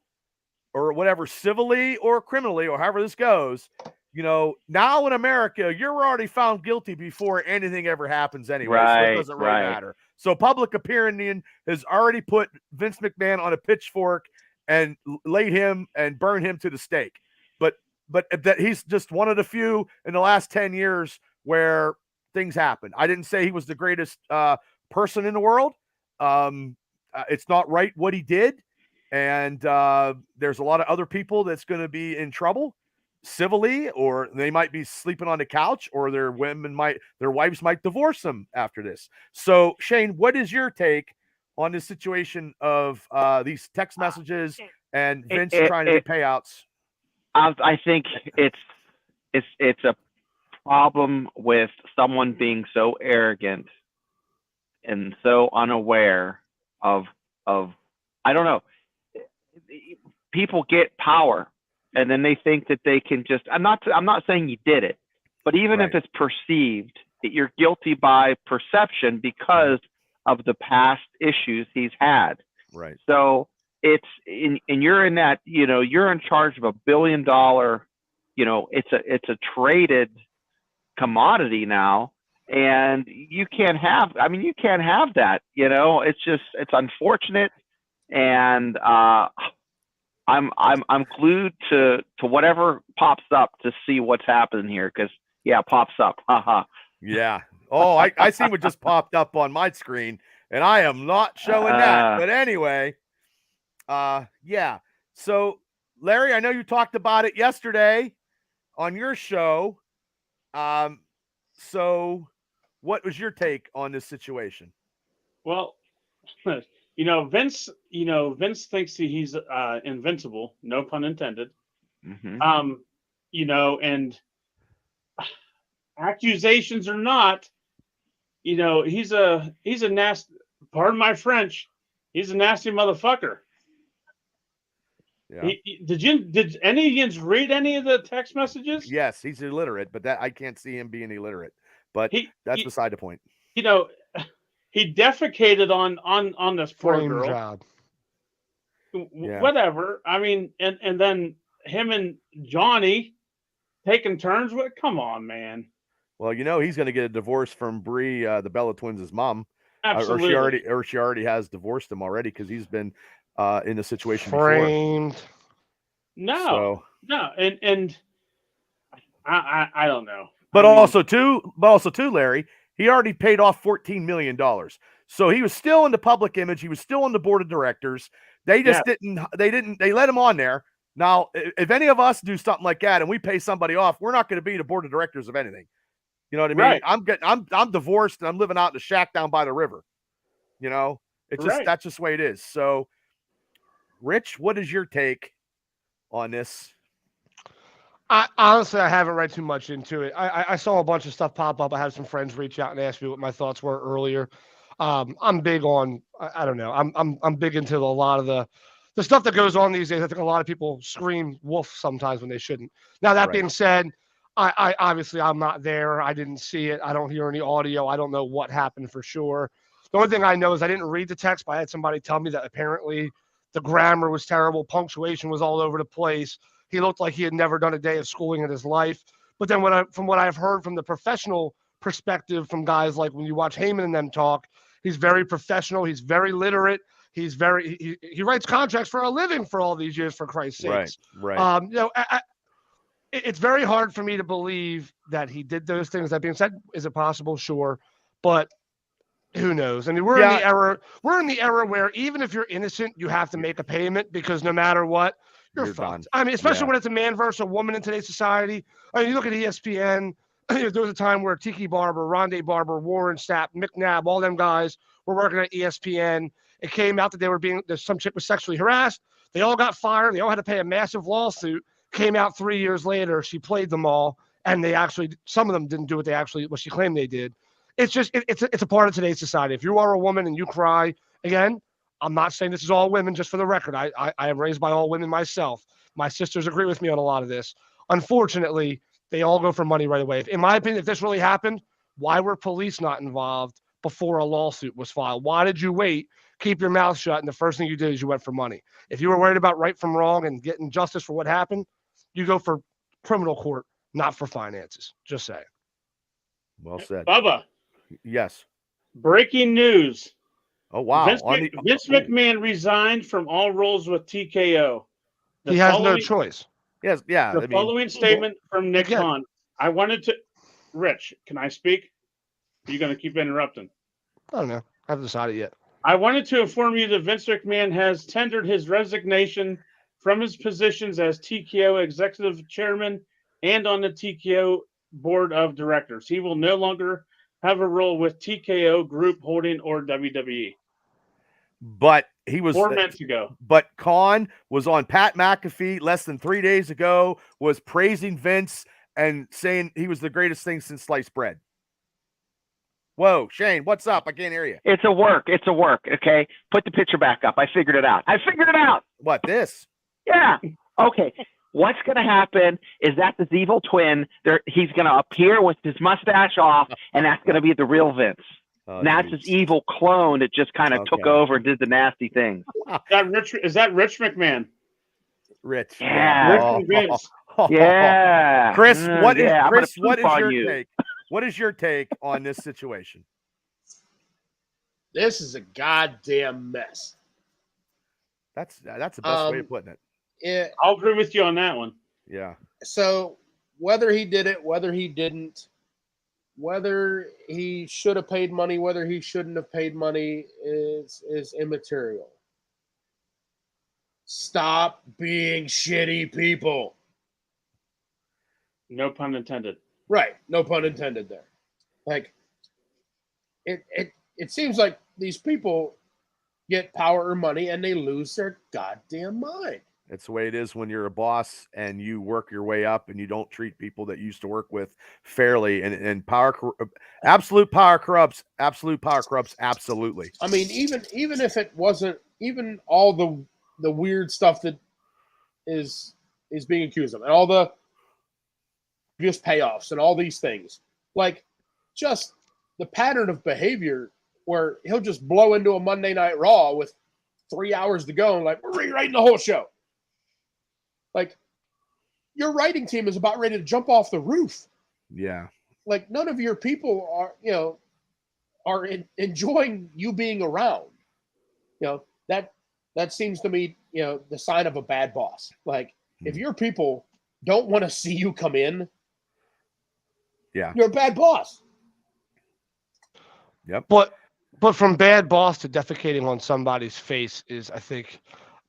or whatever, civilly or criminally or however this goes, now in America, you're already found guilty before anything ever happens anyway. So it doesn't really matter. So public opinion has already put Vince McMahon on a pitchfork and laid him and burned him to the stake. But that he's just one of the few in the last 10 years where things happen. I didn't say he was the greatest person in the world. It's not right what he did. And there's a lot of other people that's going to be in trouble civilly, or they might be sleeping on the couch, or their wives might divorce them after this. So Shane, what is your take on this situation of these text messages and Vince trying to do payouts? I think it's a problem with someone being so arrogant and so unaware of I don't know. People get power and then they think that they can just, I'm not saying you did it, but even if it's perceived that you're guilty by perception because of the past issues he's had. Right. So and you're in that, you're in charge of $1 billion, it's a traded commodity now, and you can't have that, it's unfortunate. And I'm glued to whatever pops up to see what's happening here. Cause pops up. Haha. Yeah. Oh, I see what just popped up on my screen, and I am not showing that. But anyway, yeah. So, Larry, I know you talked about it yesterday on your show. So what was your take on this situation? Well, Vince thinks he's invincible, no pun intended. Mm-hmm. And accusations or not, he's a nasty, pardon my French, he's a nasty motherfucker. Yeah. Did any of you read any of the text messages? Yes, he's illiterate, but that I can't see him being illiterate. But that's beside the point. He defecated on this poor girl. Job. Yeah. Whatever. I mean, and then him and Johnny taking turns with. Come on, man. Well, he's going to get a divorce from Brie, the Bella Twins' mom. Absolutely. Or she already has divorced him already because he's been in a situation framed. Before. No, and I don't know. But also too, Larry, he already paid off $14 million. So he was still in the public image. He was still on the board of directors. They just they let him on there. Now, if any of us do something like that and we pay somebody off, we're not going to be the board of directors of anything. You know what I mean? Right. I'm divorced and I'm living out in a shack down by the river. It's just, that's just the way it is. So Rich, what is your take on this? Honestly, I haven't read too much into it. I saw a bunch of stuff pop up. I had some friends reach out and ask me what my thoughts were earlier. I'm big on, I don't know. I'm big into a lot of the stuff that goes on these days. I think a lot of people scream wolf sometimes when they shouldn't. Now, that being said, I obviously I'm not there. I didn't see it. I don't hear any audio. I don't know what happened for sure. The only thing I know is I didn't read the text, but I had somebody tell me that apparently the grammar was terrible. Punctuation was all over the place. He looked like he had never done a day of schooling in his life. But then from what I've heard from the professional perspective from guys like when you watch Heyman and them talk, he's very professional. He's very literate. He writes contracts for a living for all these years, for Christ's sakes. Right. It's very hard for me to believe that he did those things. That being said, is it possible? Sure, but who knows? I mean, we're in the era where even if you're innocent, you have to make a payment, because no matter what, you're fucked. Done. I mean, especially when it's a man versus a woman in today's society. I mean, you look at ESPN. There was a time where Tiki Barber, Rondé Barber, Warren Sapp, McNabb, all them guys were working at ESPN. It came out that some chick was sexually harassed. They all got fired. They all had to pay a massive lawsuit. Came out 3 years later. She played them all, and some of them didn't do what she claimed they did. It's just it's a part of today's society. If you are a woman and you cry, again, I'm not saying this is all women, just for the record. I am raised by all women myself. My sisters agree with me on a lot of this. Unfortunately, they all go for money right away. In my opinion, if this really happened, why were police not involved before a lawsuit was filed? Why did you wait, keep your mouth shut, and the first thing you did is you went for money? If you were worried about right from wrong and getting justice for what happened, you go for criminal court, not for finances. Just saying. Well said. Bubba. Yes. Breaking news. Oh, wow. Vince McMahon resigned from all roles with TKO. He has no choice. Yes, yeah. The following statement from Nick Khan. Rich, can I speak? Are you going to keep interrupting? I don't know. I haven't decided yet. I wanted to inform you that Vince McMahon has tendered his resignation from his positions as TKO executive chairman and on the TKO board of directors. He will no longer have a role with TKO Group Holding or WWE. But he was 4 months ago. But Khan was on Pat McAfee less than 3 days ago, was praising Vince and saying he was the greatest thing since sliced bread. Whoa, Shane, what's up? I can't hear you. It's a work. Okay. Put the picture back up. I figured it out. What, this? Yeah. Okay. What's going to happen is that this evil twin, he's going to appear with his mustache off, and that's going to be the real Vince. Now it's this evil clone that just kind of took over and did the nasty things. Is that Rich McMahon? Rich. Yeah. Rich Vince. Yeah. Chris, what is your you. take? What is your take on this situation? This is a goddamn mess. That's the best way of putting it. I'll agree with you on that one. Yeah. So whether he did it, whether he didn't, whether he should have paid money, whether he shouldn't have paid money is immaterial. Stop being shitty people. No pun intended. Right. No pun intended there. Like, it seems like these people get power or money and they lose their goddamn mind. It's the way it is when you're a boss and you work your way up and you don't treat people that you used to work with fairly. And absolute power corrupts. Absolute power corrupts. Absolutely. I mean, even if it wasn't, even all the weird stuff that is being accused of, and all the previous payoffs and all these things, like just the pattern of behavior where he'll just blow into a Monday Night Raw with 3 hours to go and like, we're rewriting the whole show. Like, your writing team is about ready to jump off the roof. Yeah. Like, none of your people are enjoying you being around. That seems to me, the sign of a bad boss. Like, if your people don't want to see you come in, yeah, you're a bad boss. Yep. But from bad boss to defecating on somebody's face is, I think,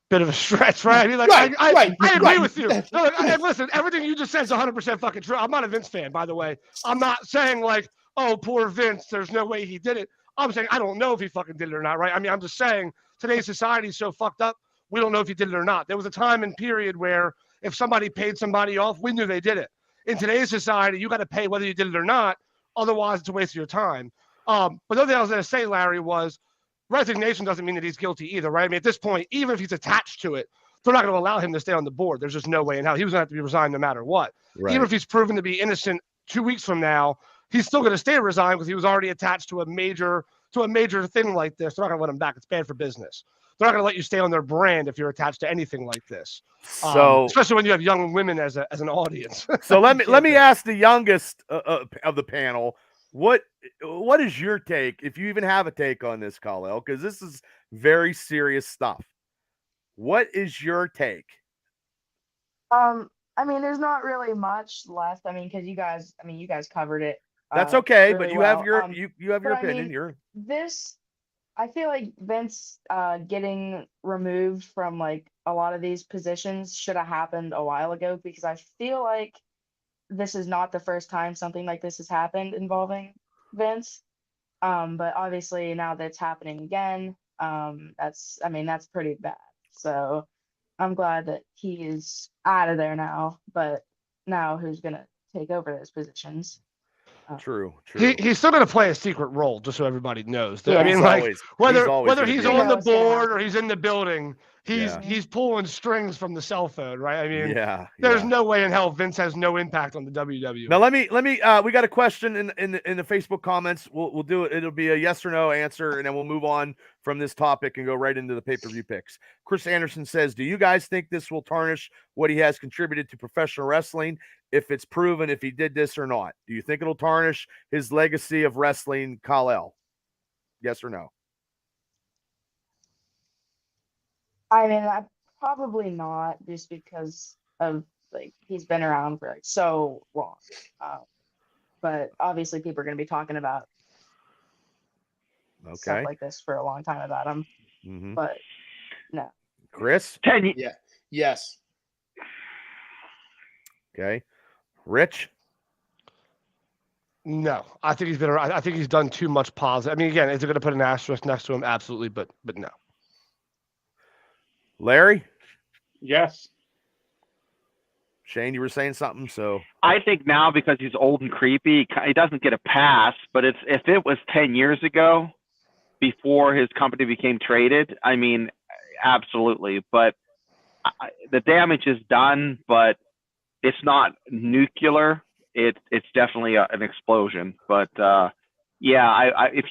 bit of a stretch, right? I mean, like, I agree with you. No, listen, everything you just said is 100% fucking true. I'm not a Vince fan, by the way. I'm not saying like, oh, poor Vince, there's no way he did it. I'm saying I don't know if he fucking did it or not, right? I mean, I'm just saying today's society is so fucked up, we don't know if he did it or not. There was a time and period where if somebody paid somebody off, we knew they did it. In today's society, you got to pay whether you did it or not. Otherwise, it's a waste of your time. But the other thing I was going to say, Larry, was resignation doesn't mean that he's guilty either, right? I mean, at this point, even if he's attached to it, they're not going to allow him to stay on the board. There's just no way in hell. He was going to have to be resigned no matter what. Right. Even if he's proven to be innocent 2 weeks from now, he's still going to stay resigned because he was already attached to a major thing like this. They're not going to let him back. It's bad for business. They're not going to let you stay on their brand if you're attached to anything like this. So, especially when you have young women as an audience. So let me ask the youngest of the panel. What is your take, if you even have a take on this, Khalil? Because this is very serious stuff. What is your take? I mean, there's not really much left. I mean, because you guys covered it. That's okay, really but you well. have your you have your but I opinion. mean, this, I feel like Vince getting removed from like a lot of these positions should have happened a while ago, because I feel like this is not the first time something like this has happened involving Vince. But obviously now that it's happening again, that's pretty bad. So I'm glad that he is out of there now. But now who's gonna take over those positions? True. He's still going to play a secret role, just so everybody knows. Yeah. I mean, He's like always, whether he's on the it's gonna board happen. or he's in the building, Yeah. he's pulling strings from the cell phone, right? I mean, yeah, there's no way in hell Vince has no impact on the WWE. Now let me we got a question in the Facebook comments. We'll do it. It'll be a yes or no answer, and then we'll move on from this topic and go right into the pay-per-view picks. Chris Anderson says, do you guys think this will tarnish what he has contributed to professional wrestling if it's proven if he did this or not? Do you think it'll tarnish his legacy of wrestling, Kal-El? Yes or no? I mean, probably not, just because of like he's been around for like so long. But obviously, people are going to be talking about stuff like this for a long time about him. Mm-hmm. But no. Chris? Yeah. Yes. Okay. Rich? No, I think he's been around. I think he's done too much positive. I mean, again, is it going to put an asterisk next to him? Absolutely, but no. Larry? Yes. Shane, you were saying something, so I think now because he's old and creepy, he doesn't get a pass. But if it was 10 years ago, before his company became traded, I mean, absolutely. But the damage is done, but it's not nuclear. It's definitely an explosion. But if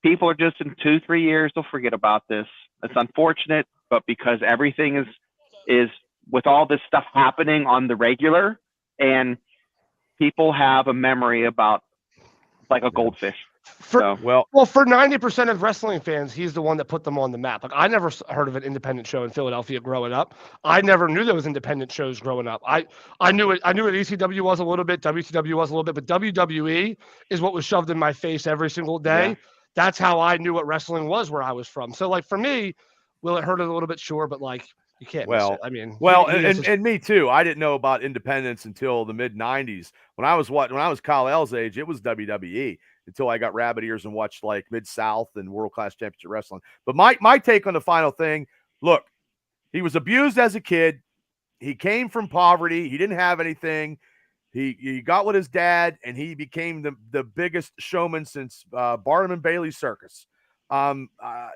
people are just in 2-3 years, they'll forget about this. It's unfortunate, but because everything is with all this stuff happening on the regular, and people have a memory about like a goldfish. For 90% of wrestling fans, he's the one that put them on the map. Like, I never heard of an independent show in Philadelphia growing up. I never knew there was independent shows growing up. I knew it. I knew what ECW was a little bit, WCW was a little bit, but WWE is what was shoved in my face every single day. Yeah. That's how I knew what wrestling was where I was from. So, like, for me, will it hurt it a little bit? Sure, but like, you can't miss it. I mean, and me too. I didn't know about independence until the mid '90s. When I was Kal-El's age, it was WWE until I got rabbit ears and watched like Mid-South and World Class Championship Wrestling. But my take on the final thing, look, he was abused as a kid. He came from poverty. He didn't have anything. He got with his dad, and he became the biggest showman since Barnum and Bailey Circus.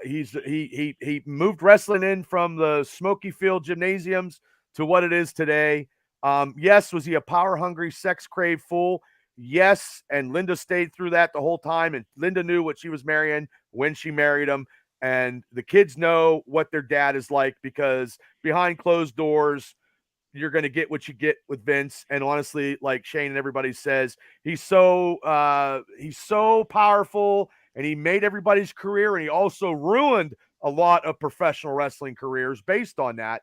He moved wrestling in from the Smoky Field gymnasiums to what it is today. Yes, was he a power-hungry, sex-craved fool? Yes, and Linda stayed through that the whole time, and Linda knew what she was marrying when she married him, and the kids know what their dad is like, because behind closed doors, you're going to get what you get with Vince. And honestly, like Shane and everybody says, he's so powerful, and he made everybody's career, and he also ruined a lot of professional wrestling careers based on that.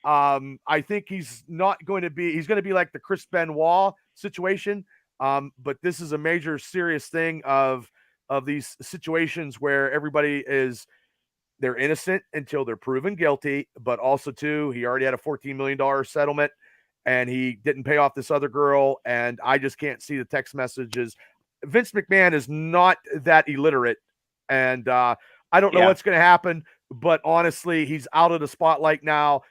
I think he's going to be like the Chris Benoit situation. But this is a major serious thing of these situations where everybody they're innocent until they're proven guilty, but also too, he already had a $14 million settlement, and he didn't pay off this other girl. And I just can't see the text messages. Vince McMahon is not that illiterate, and I don't know what's going to happen, but honestly, he's out of the spotlight now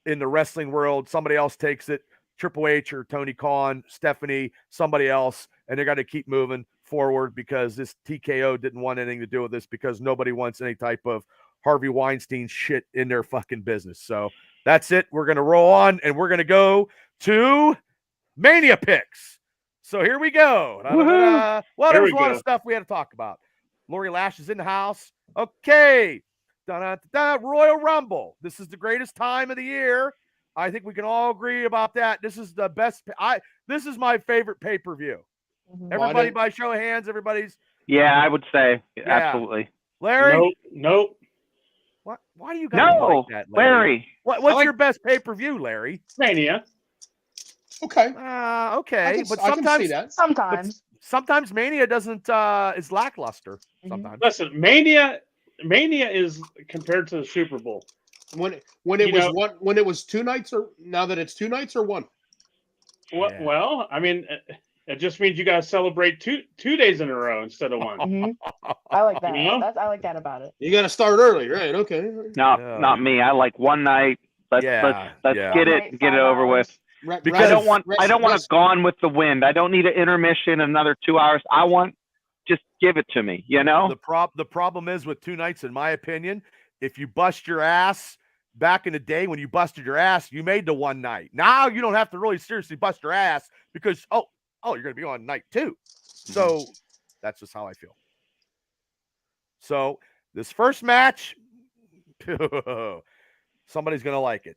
in the wrestling world. Somebody else takes it. Triple H or Tony Khan, Stephanie, somebody else, and they're going to keep moving forward, because this TKO didn't want anything to do with this, because nobody wants any type of Harvey Weinstein shit in their fucking business. So that's it. We're going to roll on, and we're going to go to Mania picks. So here we go. Well, there was a lot of stuff we had to talk about. Lori Lash is in the house. Okay. Royal Rumble. This is the greatest time of the year. I think we can all agree about that. This is the best. This is my favorite pay-per-view. Everybody, by show of hands, everybody's. Yeah, I would say absolutely. Larry? Nope. What? Why do you got to like that, Larry? What's your best pay-per-view, Larry? Mania. Okay. Okay, but I can see sometimes that. Sometimes Mania doesn't is lackluster. Sometimes. Listen, Mania is compared to the Super Bowl. When it was 2 nights, or now that it's 2 nights or one? Yeah. Well, I mean, it just means you got to celebrate two days in a row instead of one. Mm-hmm. I like that. I like that about it. You got to start early, right? Okay. No, not me. I like one night. Let's get it over with. Because I don't want a Gone with the Wind. I don't need an intermission, another 2 hours. I want just give it to me. You know. The problem is with 2 nights, in my opinion, if you bust your ass. Back in the day when you busted your ass, you made the one night. Now you don't have to really seriously bust your ass because you're going to be on night 2. So that's just how I feel. So this first match, somebody's going to like it.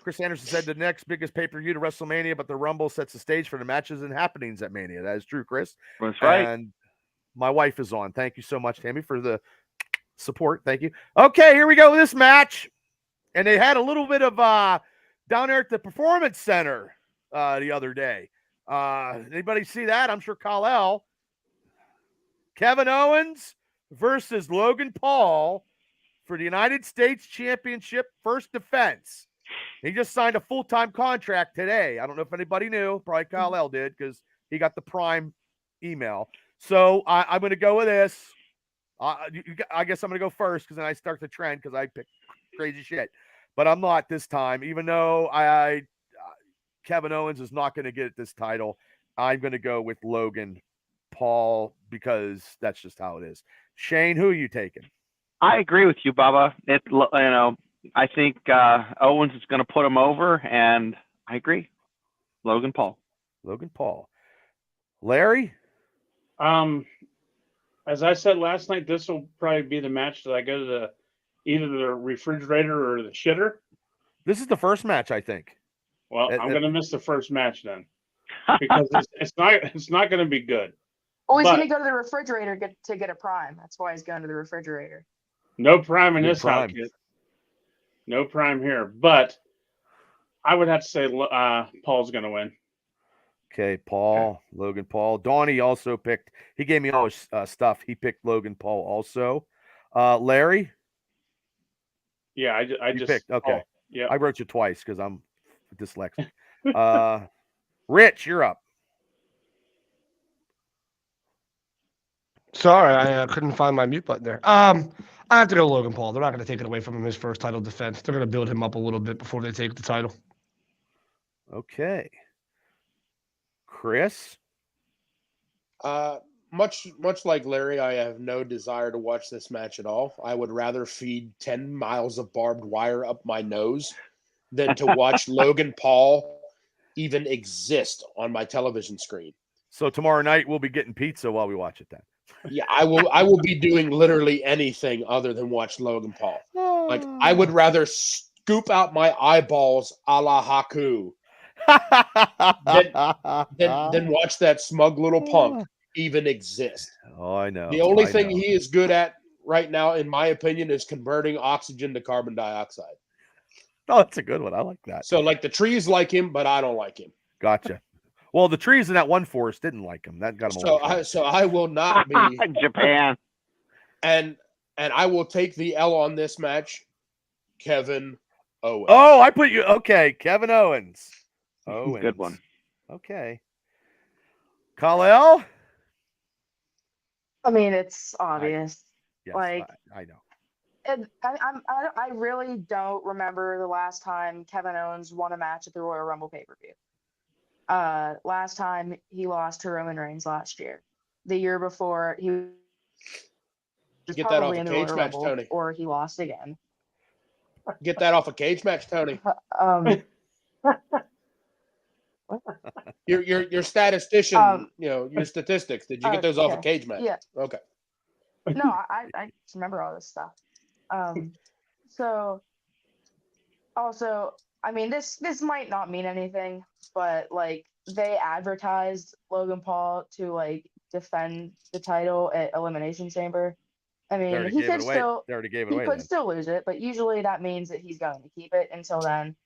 Chris Anderson said the next biggest pay-per-view to WrestleMania, but the Rumble sets the stage for the matches and happenings at Mania. That is true, Chris. That's right. And my wife is on. Thank you so much, Tammy, for the support. Thank you. Okay, here we go with this match. And they had a little bit of down there at the Performance Center the other day. Anybody see that? I'm sure Kal-El. Kevin Owens versus Logan Paul for the United States Championship first defense. He just signed a full-time contract today. I don't know if anybody knew. Probably Kal-El did because he got the Prime email. So I'm going to go with this. I guess I'm going to go first because then I start the trend because I picked crazy shit. But I'm not this time, even though Kevin Owens is not going to get this title. I'm going to go with Logan Paul because that's just how it is. Shane, who are you taking? I agree with you, Bubba. I think Owens is going to put him over, and I agree. Logan Paul. Larry? As I said last night, this will probably be the match that I go to either the refrigerator or the shitter. This is the first match, I think. Well, I'm going to miss the first match then because it's not going to be good. Oh, he's going to go to the refrigerator to get a Prime. That's why he's going to the refrigerator. No Prime in this house, kid. No Prime here, but I would have to say Paul's going to win. Okay, Paul, Logan Paul. Donnie also picked. He gave me all his stuff. He picked Logan Paul also. Larry? Yeah, I just picked. Okay. Yeah. I wrote you twice because I'm dyslexic. Rich, you're up. Sorry, I couldn't find my mute button there. I have to go Logan Paul. They're not going to take it away from him his first title defense. They're going to build him up a little bit before they take the title. Okay. Chris? Much like Larry, I have no desire to watch this match at all. I would rather feed 10 miles of barbed wire up my nose than to watch Logan Paul even exist on my television screen. So tomorrow night we'll be getting pizza while we watch it then. Yeah, I will be doing literally anything other than watch Logan Paul. Like, I would rather scoop out my eyeballs a la Haku than watch that smug little punk even exist. Oh, I know. The only thing he is good at right now, in my opinion, is converting oxygen to carbon dioxide. Oh, that's a good one. I like that. So, like, the trees like him, but I don't like him. Gotcha. Well, the trees in that one forest didn't like him. That got him. So I will not be Japan. And I will take the L on this match, Kevin Owens. Oh, I put you. Okay, Kevin Owens. Good one. Okay. Kal-El? I mean, it's obvious. Yes, I know. I really don't remember the last time Kevin Owens won a match at the Royal Rumble pay-per-view. Last time he lost to Roman Reigns last year. The year before he was Get that off probably a in the cage Royal match, Rumble, Tony. or he lost again. Get that off a cage match, Tony. Your statistician, your statistics. Did you get those off a cage match? Yeah. Okay. No, I just remember all this stuff. So also, I mean, this might not mean anything, but like they advertised Logan Paul to like defend the title at Elimination Chamber, I They mean, already he gave could it away. still They already gave it he away. could Then. still lose it, but usually that means that he's going to keep it until then.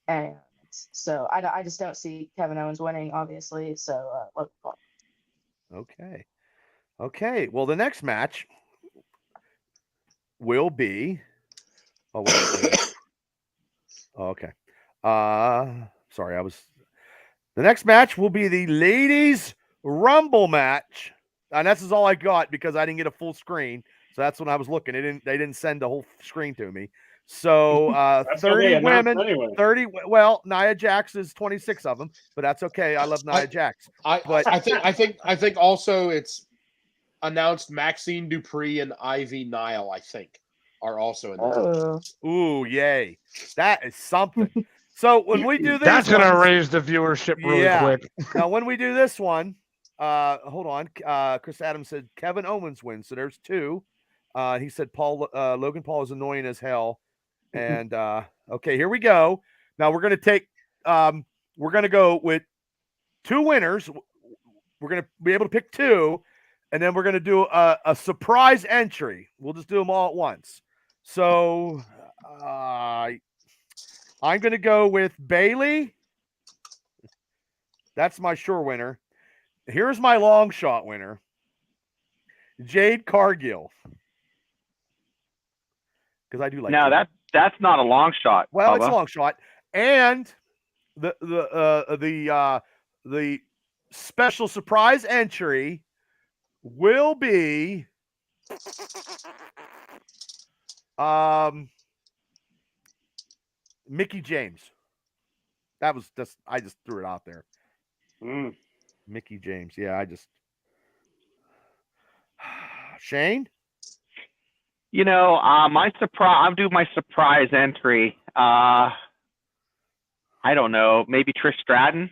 And so I just don't see Kevin Owens winning, obviously. So Logan Paul. Okay. Well, the next match will be. Oh, wait. Okay. Sorry, The next match will be the Ladies Rumble match, and this is all I got because I didn't get a full screen. So that's when I was looking. They didn't send the whole screen to me. So 30 women, anyway. 30. Well, Nia Jax is 26 of them, but that's okay. I love Nia Jax. I think also it's announced Maxine Dupree and Ivy Nile, I think, are also in there. Ooh, yay. That is something. So when we do this, that's going to raise the viewership really quick. Now, when we do this one, hold on. Chris Adams said Kevin Owens wins. So there's 2. He said Logan Paul is annoying as hell. And okay, here we go. Now we're going to go with 2 winners. We're going to be able to pick 2. And then we're going to do a surprise entry. We'll just do them all at once. So I'm going to go with Bailey. That's my sure winner. Here's my long shot winner. Jade Cargill. Because I do like that's not a long shot. Well, Bubba. It's a long shot. And the special surprise entry will be Mickie James. I just threw it out there. Mickie James. Yeah, Shane? My surprise. I'll do my surprise entry. I don't know. Maybe Trish Stratton.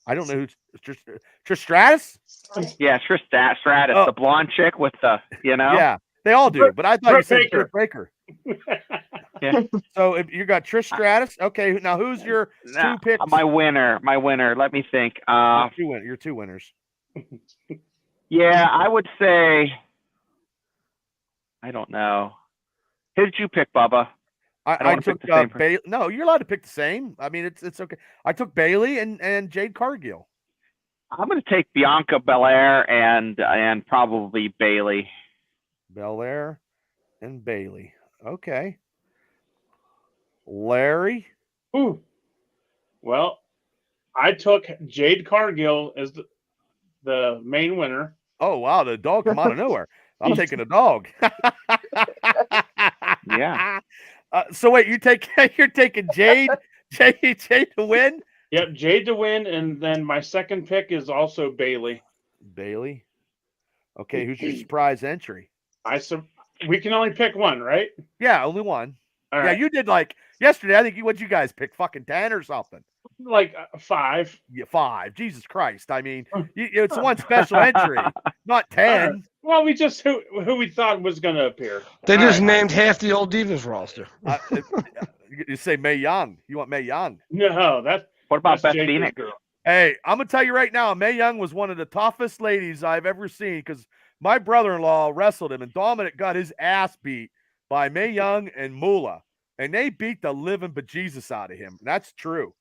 I don't know who's Trish Stratus. Yeah, Trish Stratus, the blonde chick with the, Yeah, they all do. But I thought you said Britt Baker. Yeah. So if you got Trish Stratus, okay. Now who's your 2 picks? My winner. Let me think. Your 2 winners. Yeah, I would say. I don't know. Who did you pick, Bubba? I took Bailey. No, you're allowed to pick the same. I mean, it's okay. I took Bailey and Jade Cargill. I'm going to take Bianca Belair and probably Bailey. Belair and Bailey. Okay. Larry? Ooh. Well, I took Jade Cargill as the main winner. Oh, wow. The dog come out of nowhere. I'm taking a dog. Yeah. So wait, you're taking Jade to win? Yep, Jade to win, and then my second pick is also Bailey. Bailey. Okay, who's your surprise entry? We can only pick one, right? Yeah, only one. All yeah, right. you did like yesterday. I think what'd you guys pick? Fucking 10 or something? Like 5. Yeah, 5. Jesus Christ! I mean, it's one special entry, not 10. Well, we just who we thought was going to appear. They just named half the old Divas roster. You say Mae Young. You want Mae Young? No, what about Beth Jade Phoenix? Girl. Hey, I'm gonna tell you right now, Mae Young was one of the toughest ladies I've ever seen because my brother-in-law wrestled him, and Dominic got his ass beat by Mae Young and Moolah, and they beat the living bejesus out of him. That's true.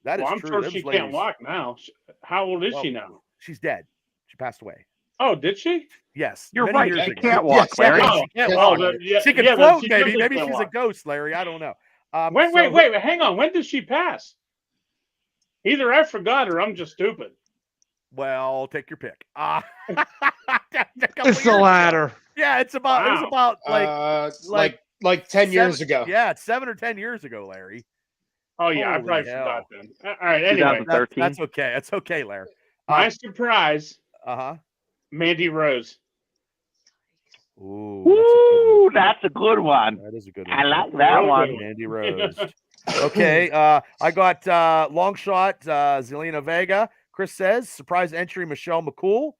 That is I'm true. sure Those she ladies, can't walk now. How old is she now? She's dead. She passed away. Oh, did she? Yes. You're many right. years She ago. can't walk, Larry. She can't walk. She can float, maybe. Maybe she's a ghost, Larry. I don't know. Wait. Hang on. When did she pass? Either I forgot or I'm just stupid. Well, take your pick. It's the latter. Yeah, it's about. Wow. It was about like 10 years ago. Yeah, it's 7 or 10 years ago, Larry. Oh yeah, I probably forgot then. All right. Anyway, that's okay. That's okay, Larry. My surprise. Mandy Rose. Ooh, that's a good one. That is a good one. I like that one. Mandy Rose. Okay, I got long shot Zelina Vega. Chris says surprise entry Michelle McCool.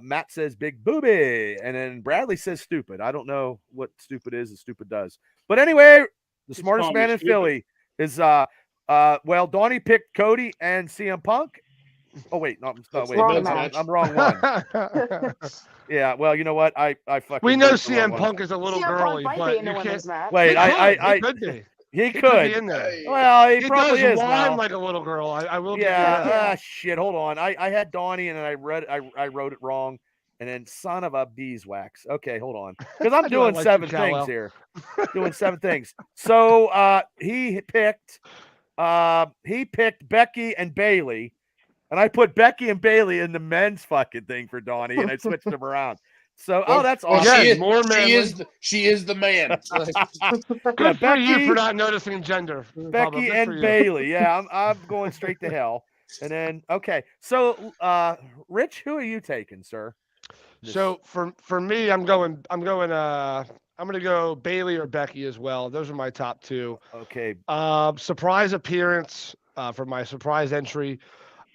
Matt says big booby, and then Bradley says stupid. I don't know what stupid is and stupid does, but anyway, the smartest man in Philly is Donnie picked Cody and CM Punk, Oh wait, no, wait, wrong I'm wrong one. Yeah, well, you know what? I fucking. We know wrote the wrong CM Punk is a little CM Punk girly, might be but in the you can't. women's match. Wait, He could be. he He could could. be in there. Well, he He probably does is whine now. like a little girl. I will give you Yeah. that. Shit. Hold on. I had Donnie and then I wrote it wrong, and then son of a beeswax. Okay, hold on, because I'm I do, I doing like 7 you, things Cal-El. here. Doing 7 things. So he picked Becky and Bailey, and I put Becky and Bailey in the men's fucking thing for Donnie, and I switched them around. So that's Well, awesome. she is the man. Good for you Becky- for not noticing gender. Bubba. Becky Good and for you. Bailey. Yeah, I'm going straight to hell. And then okay, so Rich, who are you taking, sir? So for me, I'm gonna go Bailey or Becky as well. Those are my top 2. Okay. Surprise appearance for my surprise entry.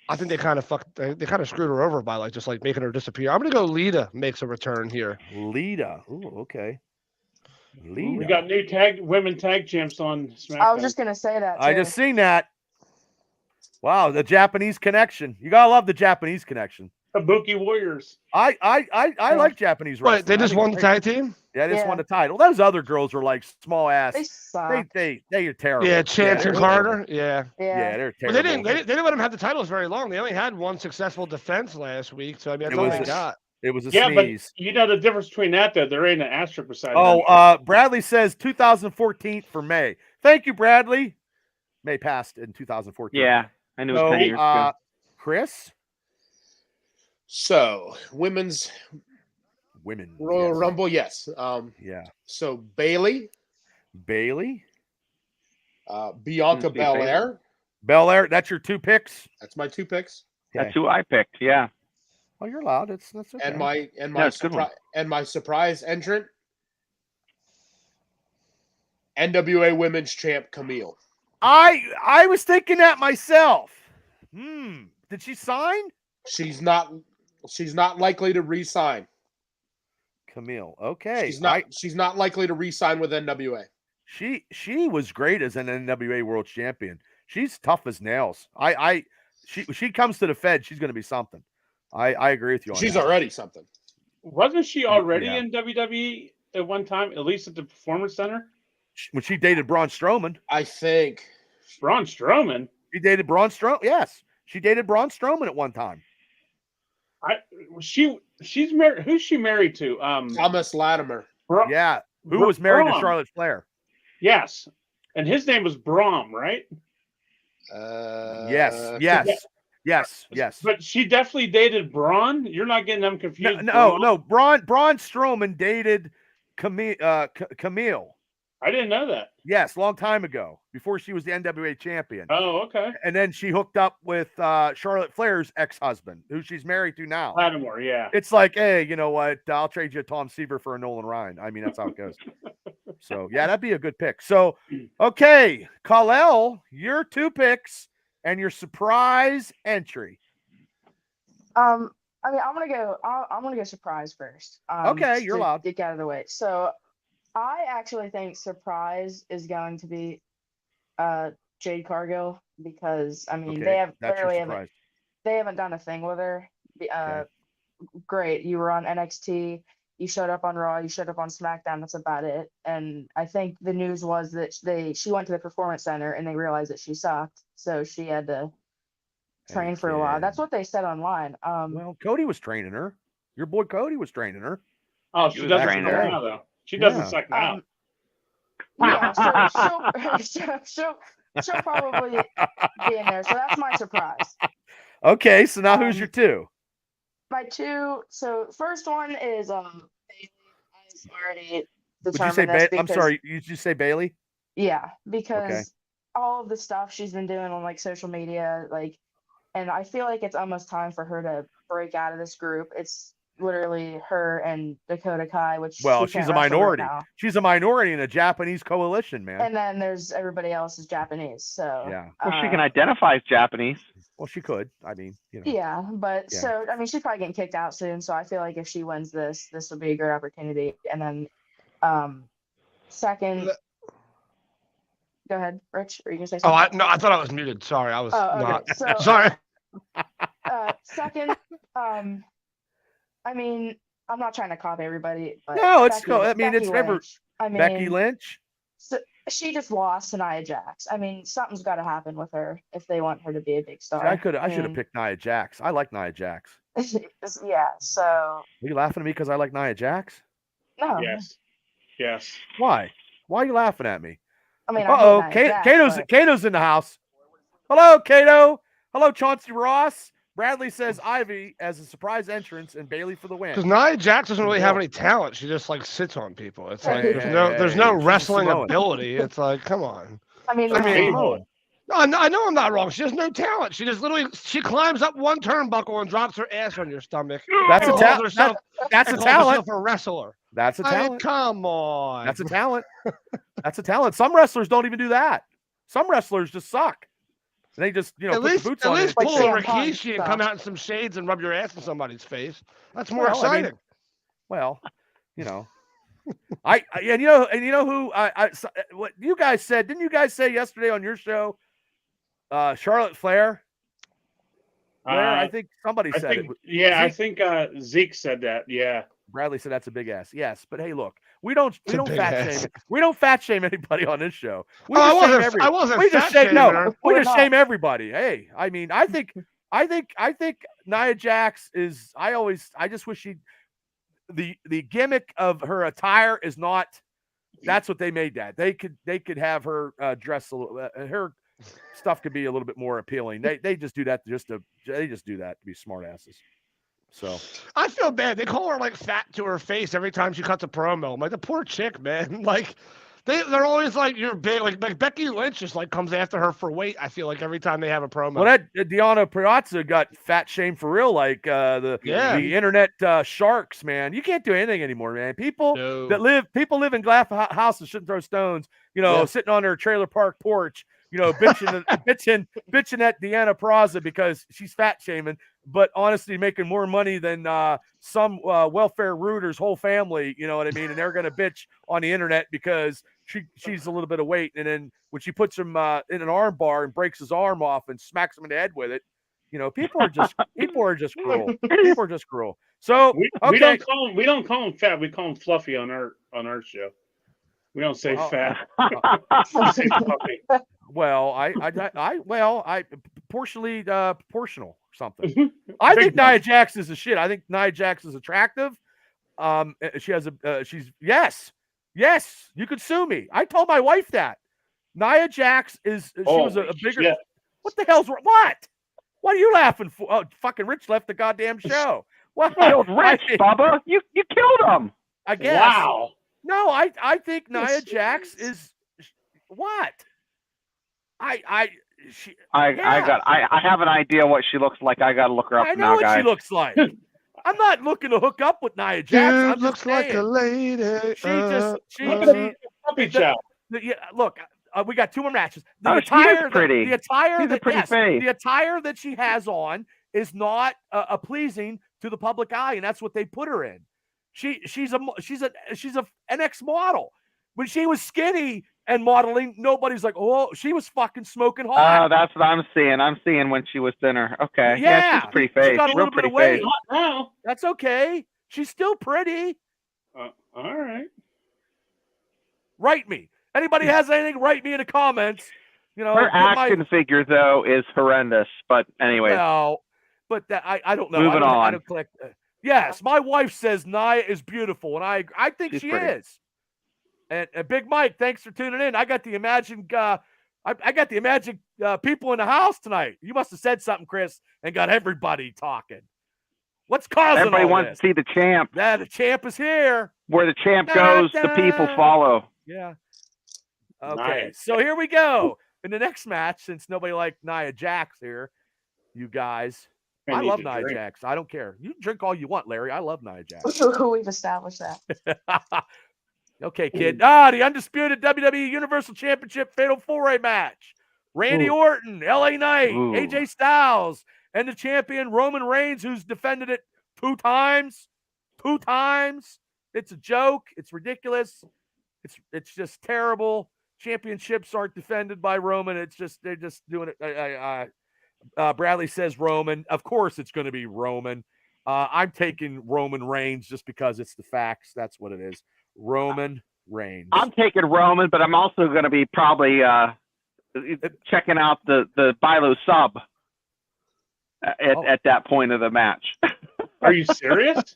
I think they kind of screwed her over by just making her disappear. I'm gonna go Lita makes a return here. Lita. Ooh, okay. Lita. We got new women tag champs on SmackDown. I was just gonna say that. I too. just seen that. Wow, the Japanese connection. You gotta love the Japanese connection. Kabuki Warriors. I like Japanese wrestling. Wait, they just won the tag team? Yeah, they just won the title. Those other girls are like small ass. They suck. They are terrible. Yeah, Chance and they're Carter. terrible. Yeah. Yeah, they're Well, terrible. they didn't let them have the titles very long. They only had one successful defense last week, so I mean that's all they got. It was a but sneeze. you know the difference between that though. There ain't an asterisk beside. Bradley says 2014 for May. Thank you, Bradley. May passed in 2014. Yeah, I knew it was 10 years ago. Chris? So, women Royal yes. Rumble, yes. Yeah. So Bailey, Bianca Belair. Belair, that's your 2 picks? That's my 2 picks. Okay. That's who I picked. Yeah. Oh, you're allowed. That's okay. And my surprise entrant, NWA Women's Champ Camille. I was thinking that myself. Did she sign? She's not likely to re-sign. Camille. Okay. She's not likely to re-sign with NWA. She was great as an NWA World Champion. She's tough as nails. She comes to the Fed, she's going to be something. I agree with you on that. She's already something. Wasn't she already in WWE at one time, at least at the Performance Center? When she dated Braun Strowman. I think. Braun Strowman? She dated Braun Strowman. Yes. She dated Braun Strowman at one time. She's married. Who's she married to? Thomas Latimer. Yeah. Who was married to Charlotte Flair? Yes. And his name was Braun, right? Yes. But she definitely dated Braun. You're not getting them confused. No. Braun Strowman dated Camille. I didn't know that. Yes, long time ago, before she was the NWA champion. Oh, okay. And then she hooked up with Charlotte Flair's ex-husband, who she's married to now. Lattimore, yeah. It's like, hey, you know what? I'll trade you a Tom Seaver for a Nolan Ryan. I mean, that's how it goes. So, yeah, that'd be a good pick. So, okay, Kal-El, your 2 picks and your surprise entry. I mean, I'm gonna go surprise first. Okay, you're allowed. Get out of the way. So, I actually think surprise is going to be Jade Cargill because I mean they haven't done a thing with her. Great, you were on NXT, you showed up on Raw, you showed up on SmackDown. That's about it. And I think the news was that she went to the Performance Center and they realized that she sucked, so she had to train for a while. That's what they said online. Well, Cody was training her. Your boy Cody was training her. Oh, she doesn't suck now though. She doesn't suck now. Yeah, she'll probably be in there. So that's my surprise. Okay, so now who's your 2? My 2. So first one is Bailey. I've already Did you determined say this. I'm sorry. Did you say Bailey? Yeah, because all of the stuff she's been doing on like social media, and I feel like it's almost time for her to break out of this group. It's literally her and Dakota Kai, which she's a minority. She's a minority in a Japanese coalition, man. And then there's everybody else is Japanese. So yeah, well, she can identify as Japanese. Well, she could. I mean, you know. Yeah, but so I mean, she's probably getting kicked out soon. So I feel like if she wins this will be a great opportunity. And then, second. Go ahead, Rich. Are you gonna say something? I thought I was muted. Sorry, I was not. So, sorry. Second, I mean, I'm not trying to copy everybody, but No, let's go. I mean, it's never Lynch. I mean, Becky Lynch. So she just lost to Nia Jax. I mean, something's got to happen with her if they want her to be a big star. I should have picked Nia Jax. I like Nia Jax. Yeah. So. Are you laughing at me because I like Nia Jax? No. Yes. Why? Why are you laughing at me? I mean, Kato's in the house. Hello, Kato. Hello, Chauncey Ross. Bradley says Ivy as a surprise entrance and Bailey for the win. Because Nia Jax doesn't really have any talent. She just like sits on people. It's like there's no wrestling ability. It's like, come on. I mean, no, I know I'm not wrong. She has no talent. She just literally climbs up one turnbuckle and drops her ass on your stomach. That's a talent. That's a talent. A wrestler. That's a talent. Come on. That's a talent. That's a talent. Some wrestlers don't even do that. Some wrestlers just suck. And they just, put the boots on. At least pull a Rikishi and come out in some shades and rub your ass in somebody's face. That's more exciting. And you know who what you guys said? Didn't you guys say yesterday on your show? Charlotte Flair. I think somebody said it. Yeah, I think Zeke said that. Yeah. Bradley said that's a big ass. Yes, but hey, look, we don't fat shame. We don't fat shame anybody on this show. We just shame everybody. Hey, I mean, I think Nia Jax is. I just wish the gimmick of her attire is not. That's what they made that. They could have her dress a little. Her stuff could be a little bit more appealing. They just do that to be smart asses. So I feel bad. They call her like fat to her face every time she cuts a promo. I'm like, the poor chick, man. Like they're always like, you're big. Like Becky Lynch just like comes after her for weight. I feel like every time they have a promo. Well, that Deonna Purrazzo got fat shamed for real. Like the internet sharks, man. You can't do anything anymore, man. People live in glass houses shouldn't throw stones. Sitting on their trailer park porch. Bitching at Deonna Purrazzo because she's fat shaming, but honestly making more money than some welfare rooter's whole family. You know what I mean? And they're gonna bitch on the internet because she's a little bit of weight, and then when she puts him in an arm bar and breaks his arm off and smacks him in the head with it, people are just cruel. People are just cruel. So we don't call him fat. We call him fluffy on our show. We don't say fat. We say fluffy. Well, I proportionally proportional or something. I think Nia Jax is a shit. I think Nia Jax is attractive. She has yes. You could sue me. I told my wife that Nia Jax was a bigger. Shit. What the hell's wrong? What are you laughing for? Oh, fucking Rich left the goddamn show. What? Killed Rich, Bubba. You killed him. I guess. Wow. No, I think Nia Jax is what? I have an idea what she looks like. I gotta look her up now, guys. I know what she looks like. I'm not looking to hook up with Nia Jax. Dude looks like a lady. Look, we got two more matches. The attire that she has on is not pleasing to the public eye, and that's what they put her in. She's an NX model. When she was skinny and modeling, nobody's like, oh, she was fucking smoking hot. Oh, that's what I'm seeing. I'm seeing when she was thinner. Okay. Yeah, she's pretty face. Real pretty face. That's okay. She's still pretty. All right. Write me. Anybody has anything, write me in the comments. Her action figure, though, is horrendous. But anyway. No, but I don't know. Moving on. I don't click. Yes, my wife says Nia is beautiful, and I think she is. And Big Mike, thanks for tuning in. I got the Imagine people in the house tonight. You must have said something, Chris, and got everybody talking. What's causing everybody all wants this? to see the champ. Yeah, the champ is here. Where the champ goes, the people follow. Yeah. Okay, so here we go. In the next match, since nobody liked Nia Jax here, you guys. I love Nia Jax. I don't care. You drink all you want, Larry. I love Nia Jax. We've established that. Okay, kid. The undisputed WWE Universal Championship Fatal 4-Way match. Randy Orton, LA Knight, AJ Styles, and the champion Roman Reigns, who's defended it 2 times. 2 times. It's a joke. It's ridiculous. It's just terrible. Championships aren't defended by Roman. They're just doing it. Bradley says Roman. Of course, it's going to be Roman. I'm taking Roman Reigns just because it's the facts. That's what it is. Roman Reigns. I'm taking Roman, but I'm also going to be probably checking out the Bilo sub at that point of the match. Are you serious?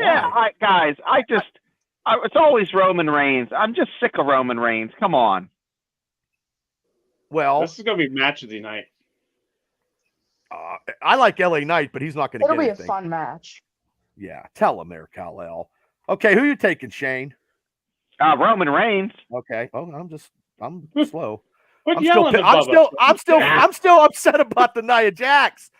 Yeah, guys. It's always Roman Reigns. I'm just sick of Roman Reigns. Come on. Well, this is going to be match of the night. I like LA Knight, but he's not going to get anything. It'll be a fun match. Yeah, tell him there, Kal-El. Okay, who you taking, Shane? Roman Reigns. Okay. Oh, I'm slow. I'm still upset about the Nia Jax.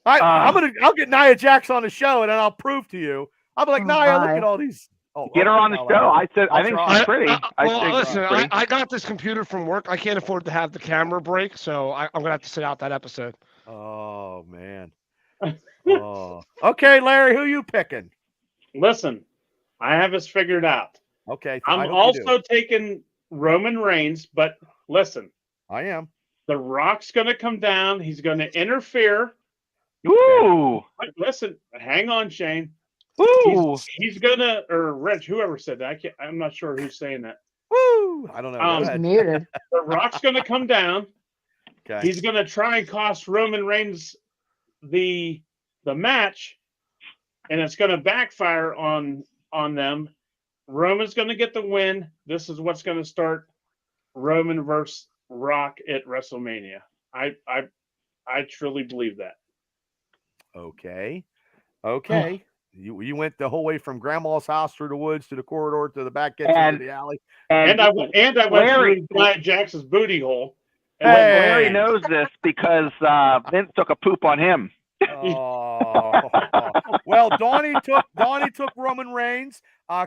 I'll get Nia Jax on the show and then I'll prove to you. I'll be like, Nia, look at all these. Get her on the show. I think she's pretty. I got this computer from work. I can't afford to have the camera break, so I'm gonna have to sit out that episode. Oh man. Oh. Okay, Larry, who you picking? Listen, I have this figured out. Okay. I'm also taking Roman Reigns, but listen. I am. The Rock's going to come down. He's going to interfere. Ooh. Listen, hang on, Shane. Ooh. He's going to, or Rich, whoever said that. I'm not sure who's saying that. Woo. I don't know. He's muted. The Rock's going to come down. Okay. He's going to try and cost Roman Reigns the match, and it's going to backfire on them. Roman's going to get the win. This is what's going to start Roman versus Rock at WrestleMania. I truly believe that. Okay. You went the whole way from Grandma's house through the woods to the corridor to the back gate to the alley. And I went through Nia Jax's booty hole. And Larry knows this because Vince took a poop on him. Oh. Well, Donnie took Roman Reigns.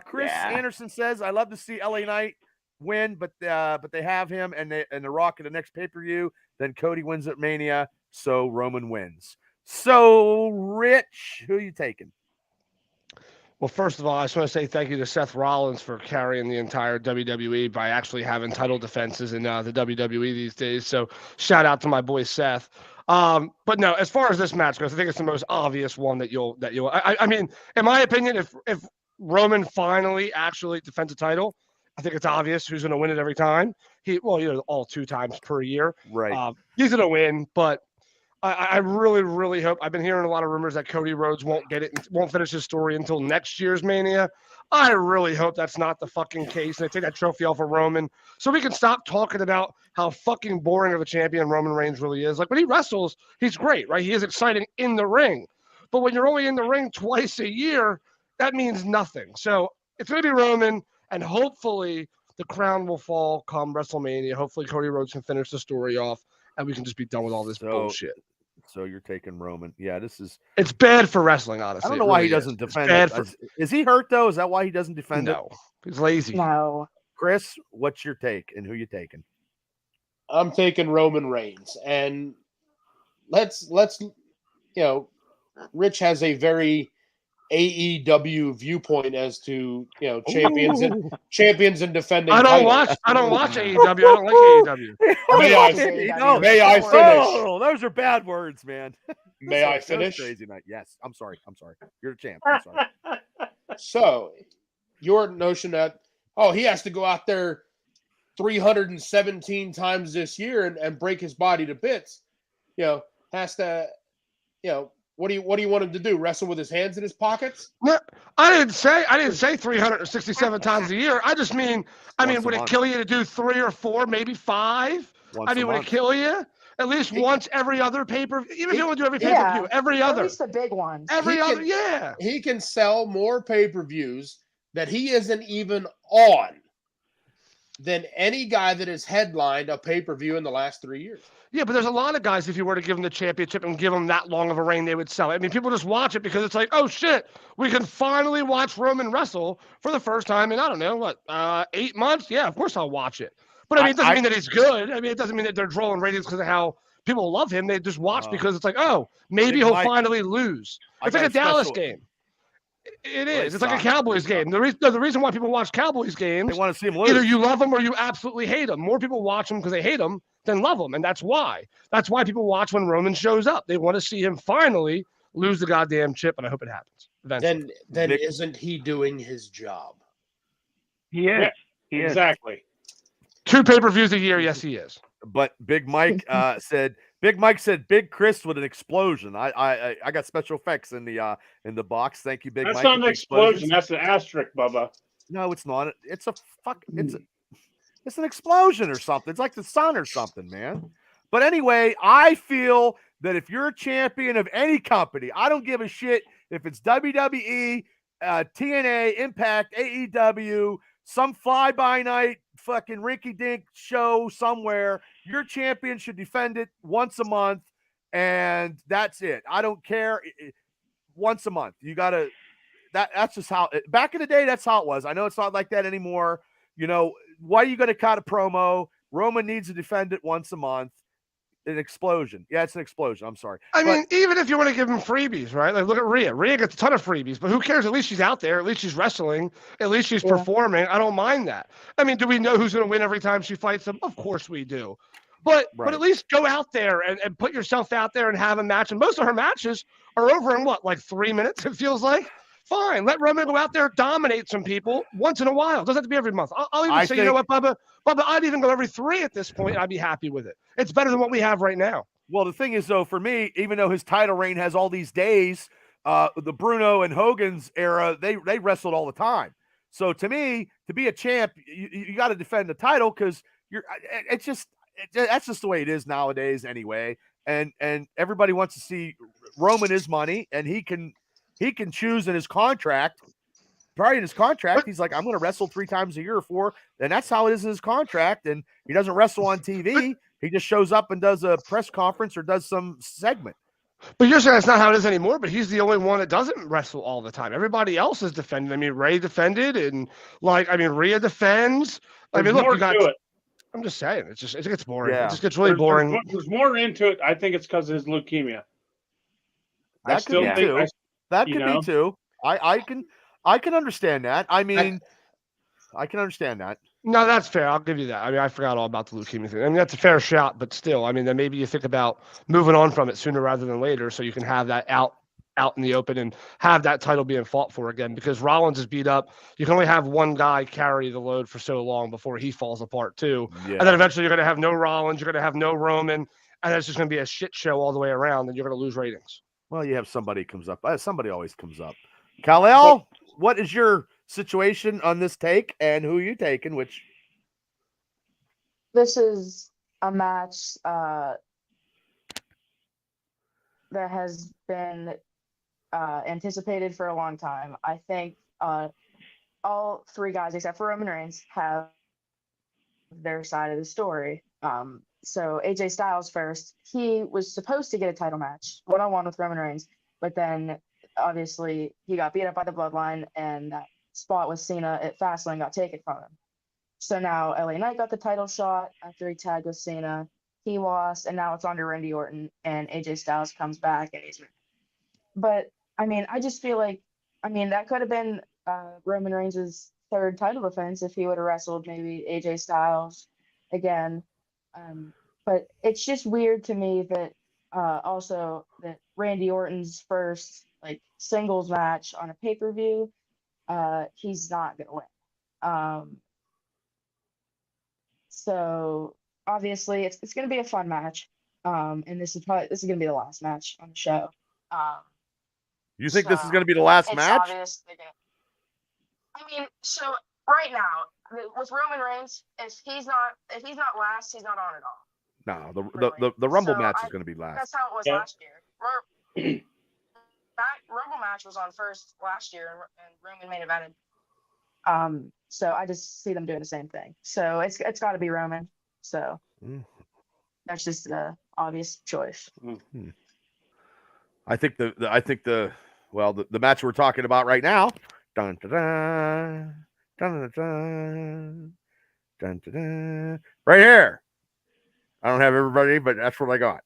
Chris Anderson says, "I love to see LA Knight win, but they have him and the Rock at the next pay-per-view. Then Cody wins at Mania, so Roman wins." So, Rich, who are you taking? Well, first of all, I just want to say thank you to Seth Rollins for carrying the entire WWE by actually having title defenses in the WWE these days. So, shout out to my boy Seth. But no, as far as this match goes, I think it's the most obvious one that you'll. I mean, in my opinion, if Roman finally actually defends a title, I think it's obvious who's going to win it every time. All 2 times per year. Right. He's going to win, but I really, really hope. I've been hearing a lot of rumors that Cody Rhodes won't finish his story until next year's Mania. I really hope that's not the fucking case. And they take that trophy off of Roman so we can stop talking about how fucking boring of a champion Roman Reigns really is. Like when he wrestles, he's great, right? He is exciting in the ring. But when you're only in the ring twice a year, that means nothing. So it's going to be Roman, and hopefully the crown will fall come WrestleMania. Hopefully Cody Rhodes can finish the story off, and we can just be done with all this bullshit. So you're taking Roman. Yeah, it's bad for wrestling, honestly. I don't know why he doesn't defend it. Is he hurt, though? Is that why he doesn't defend it? No, he's lazy. No. Chris, what's your take, and who you taking? I'm taking Roman Reigns. And let's Rich has a very AEW viewpoint as to champions and defending. I don't watch AEW. I don't like AEW. May I finish? Oh, those are bad words, man. May I finish? Crazy night. Yes. I'm sorry. You're the champ. I'm sorry. So, your notion that he has to go out there 317 times this year and break his body to bits, has to, What do you want him to do? Wrestle with his hands in his pockets? No, I didn't say 367 times a year. I just mean, would it kill you to do 3 or 4, maybe 5? Would it kill you at least once every other pay-per-view? Even if you don't do every pay-per-view, every other. At least the big ones. He can sell more pay-per-views that he isn't even on than any guy that has headlined a pay-per-view in the last 3 years. Yeah, but there's a lot of guys, if you were to give them the championship and give them that long of a reign, they would sell it. I mean, people just watch it because it's like, oh, shit, we can finally watch Roman wrestle for the first time in, 8 months? Yeah, of course I'll watch it. But, it doesn't mean that he's good. It doesn't mean that they're drawing ratings because of how people love him. They just watch because it's like, oh, maybe he'll finally lose. It's like a Dallas game. It is. It's like a Cowboys game. The reason why people watch Cowboys games, they want to see him lose. Either you love them or you absolutely hate them. More people watch them because they hate them then love him. And that's why people watch when Roman shows up. They want to see him finally lose the goddamn chip, and I hope it happens eventually. Then isn't he doing his job? He is. Yeah, He exactly. is. 2 pay-per-views a year, yes, he is. But Big Mike said Big Chris with an explosion. I got special effects in the box. Thank you, Big Mike. That's not an explosion. That's an asterisk, Bubba. No, it's not. It's an explosion or something. It's like the sun or something, man. But anyway, I feel that if you're a champion of any company, I don't give a shit if it's WWE, TNA, Impact, AEW, some fly-by-night fucking rinky-dink show somewhere, your champion should defend it once a month, and that's it. I don't care. Once a month. You got to – that's just how – back in the day, that's how it was. I know it's not like that anymore. You know, why are you going to cut a promo? Roman needs to defend it once a month. An explosion. Yeah, it's an explosion. I'm sorry. I mean, even if you want to give him freebies, right? Like, look at Rhea. Rhea gets a ton of freebies, but who cares? At least she's out there. At least she's wrestling. At least she's performing. I don't mind that. I mean, do we know who's going to win every time she fights him? Of course we do. But at least go out there and put yourself out there and have a match. And most of her matches are over in what, like 3 minutes, it feels like? Fine. Let Roman go out there, dominate some people once in a while. It doesn't have to be every month. I'll even say, you know what, Bubba, I'd even go every 3 at this point. I'd be happy with it. It's better than what we have right now. Well, the thing is, though, for me, even though his title reign has all these days, the Bruno and Hogan's era, they wrestled all the time. So to me, to be a champ, you got to defend the title because that's just the way it is nowadays anyway. And everybody wants to see Roman his money, and he can choose in his contract. Probably in his contract, he's like, I'm going to wrestle 3 times a year or 4. And that's how it is in his contract. And he doesn't wrestle on TV. He just shows up and does a press conference or does some segment. But you're saying that's not how it is anymore, but he's the only one that doesn't wrestle all the time. Everybody else is defending. I mean, Ray defended, and Rhea defends. I mean, look, you got – I'm just saying. It gets boring. Yeah. It just gets really boring. There's more into it. I think it's because of his leukemia. That could be too. That could be too. I can understand that. I mean, I can understand that. No, that's fair. I'll give you that. I mean, I forgot all about the leukemia thing. I mean, that's a fair shot, but still, I mean, then maybe you think about moving on from it sooner rather than later, so you can have that out in the open and have that title being fought for again. Because Rollins is beat up. You can only have one guy carry the load for so long before he falls apart too. Yeah. And then eventually you're going to have no Rollins, you're going to have no Roman, and it's just going to be a shit show all the way around, and you're going to lose ratings. Well, you have somebody comes up. Somebody always comes up. Kal-El, what is your situation on this take, and who are you taking? Which? This is a match that has been anticipated for a long time. I think all 3 guys, except for Roman Reigns, have their side of the story. So AJ Styles first, he was supposed to get a title match, one-on-one with Roman Reigns, but then obviously he got beat up by the Bloodline, and that spot with Cena at Fastlane got taken from him. So now LA Knight got the title shot after he tagged with Cena. He lost, and now it's on to Randy Orton, and AJ Styles comes back, and he's. But I mean, I just feel like, that could have been Roman Reigns' 3rd title defense if he would have wrestled maybe AJ Styles again. But it's just weird to me that also that Randy Orton's first singles match on a pay-per-view, he's not gonna win. So obviously it's gonna be a fun match. And this is gonna be the last match on the show. You think this is gonna be the last match? Obvious so right now with Roman Reigns, if he's not last, he's not on at all. No, the Rumble match is going to be last. That's how it was last year. That Rumble match was on first last year, and Roman main evented. So I just see them doing the same thing. So it's got to be Roman. So that's just the obvious choice. Mm-hmm. I think the match we're talking about right now. Dun, dun, dun, dun, dun, dun, dun, dun, dun, right here. I don't have everybody, but that's what I got.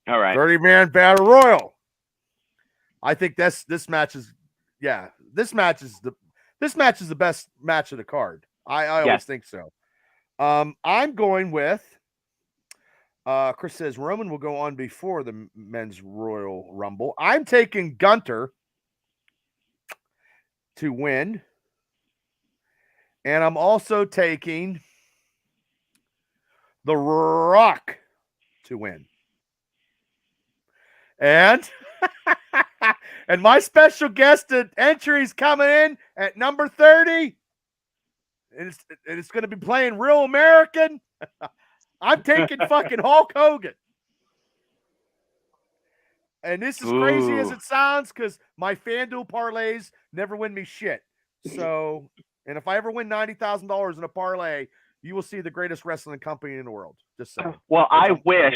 All right. 30-man battle royal. I think this match is the best match of the card. I always think so. I'm going with Chris says Roman will go on before the men's Royal Rumble. I'm taking Gunther to win. And I'm also taking The Rock to win. And and my special guest entry's coming in at number 30. And it's going to be playing Real American. I'm taking fucking Hulk Hogan. And this is crazy as it sounds because my FanDuel parlays never win me shit. So, and if I ever win $90,000 in a parlay, you will see the greatest wrestling company in the world. Just saying. Well, I wish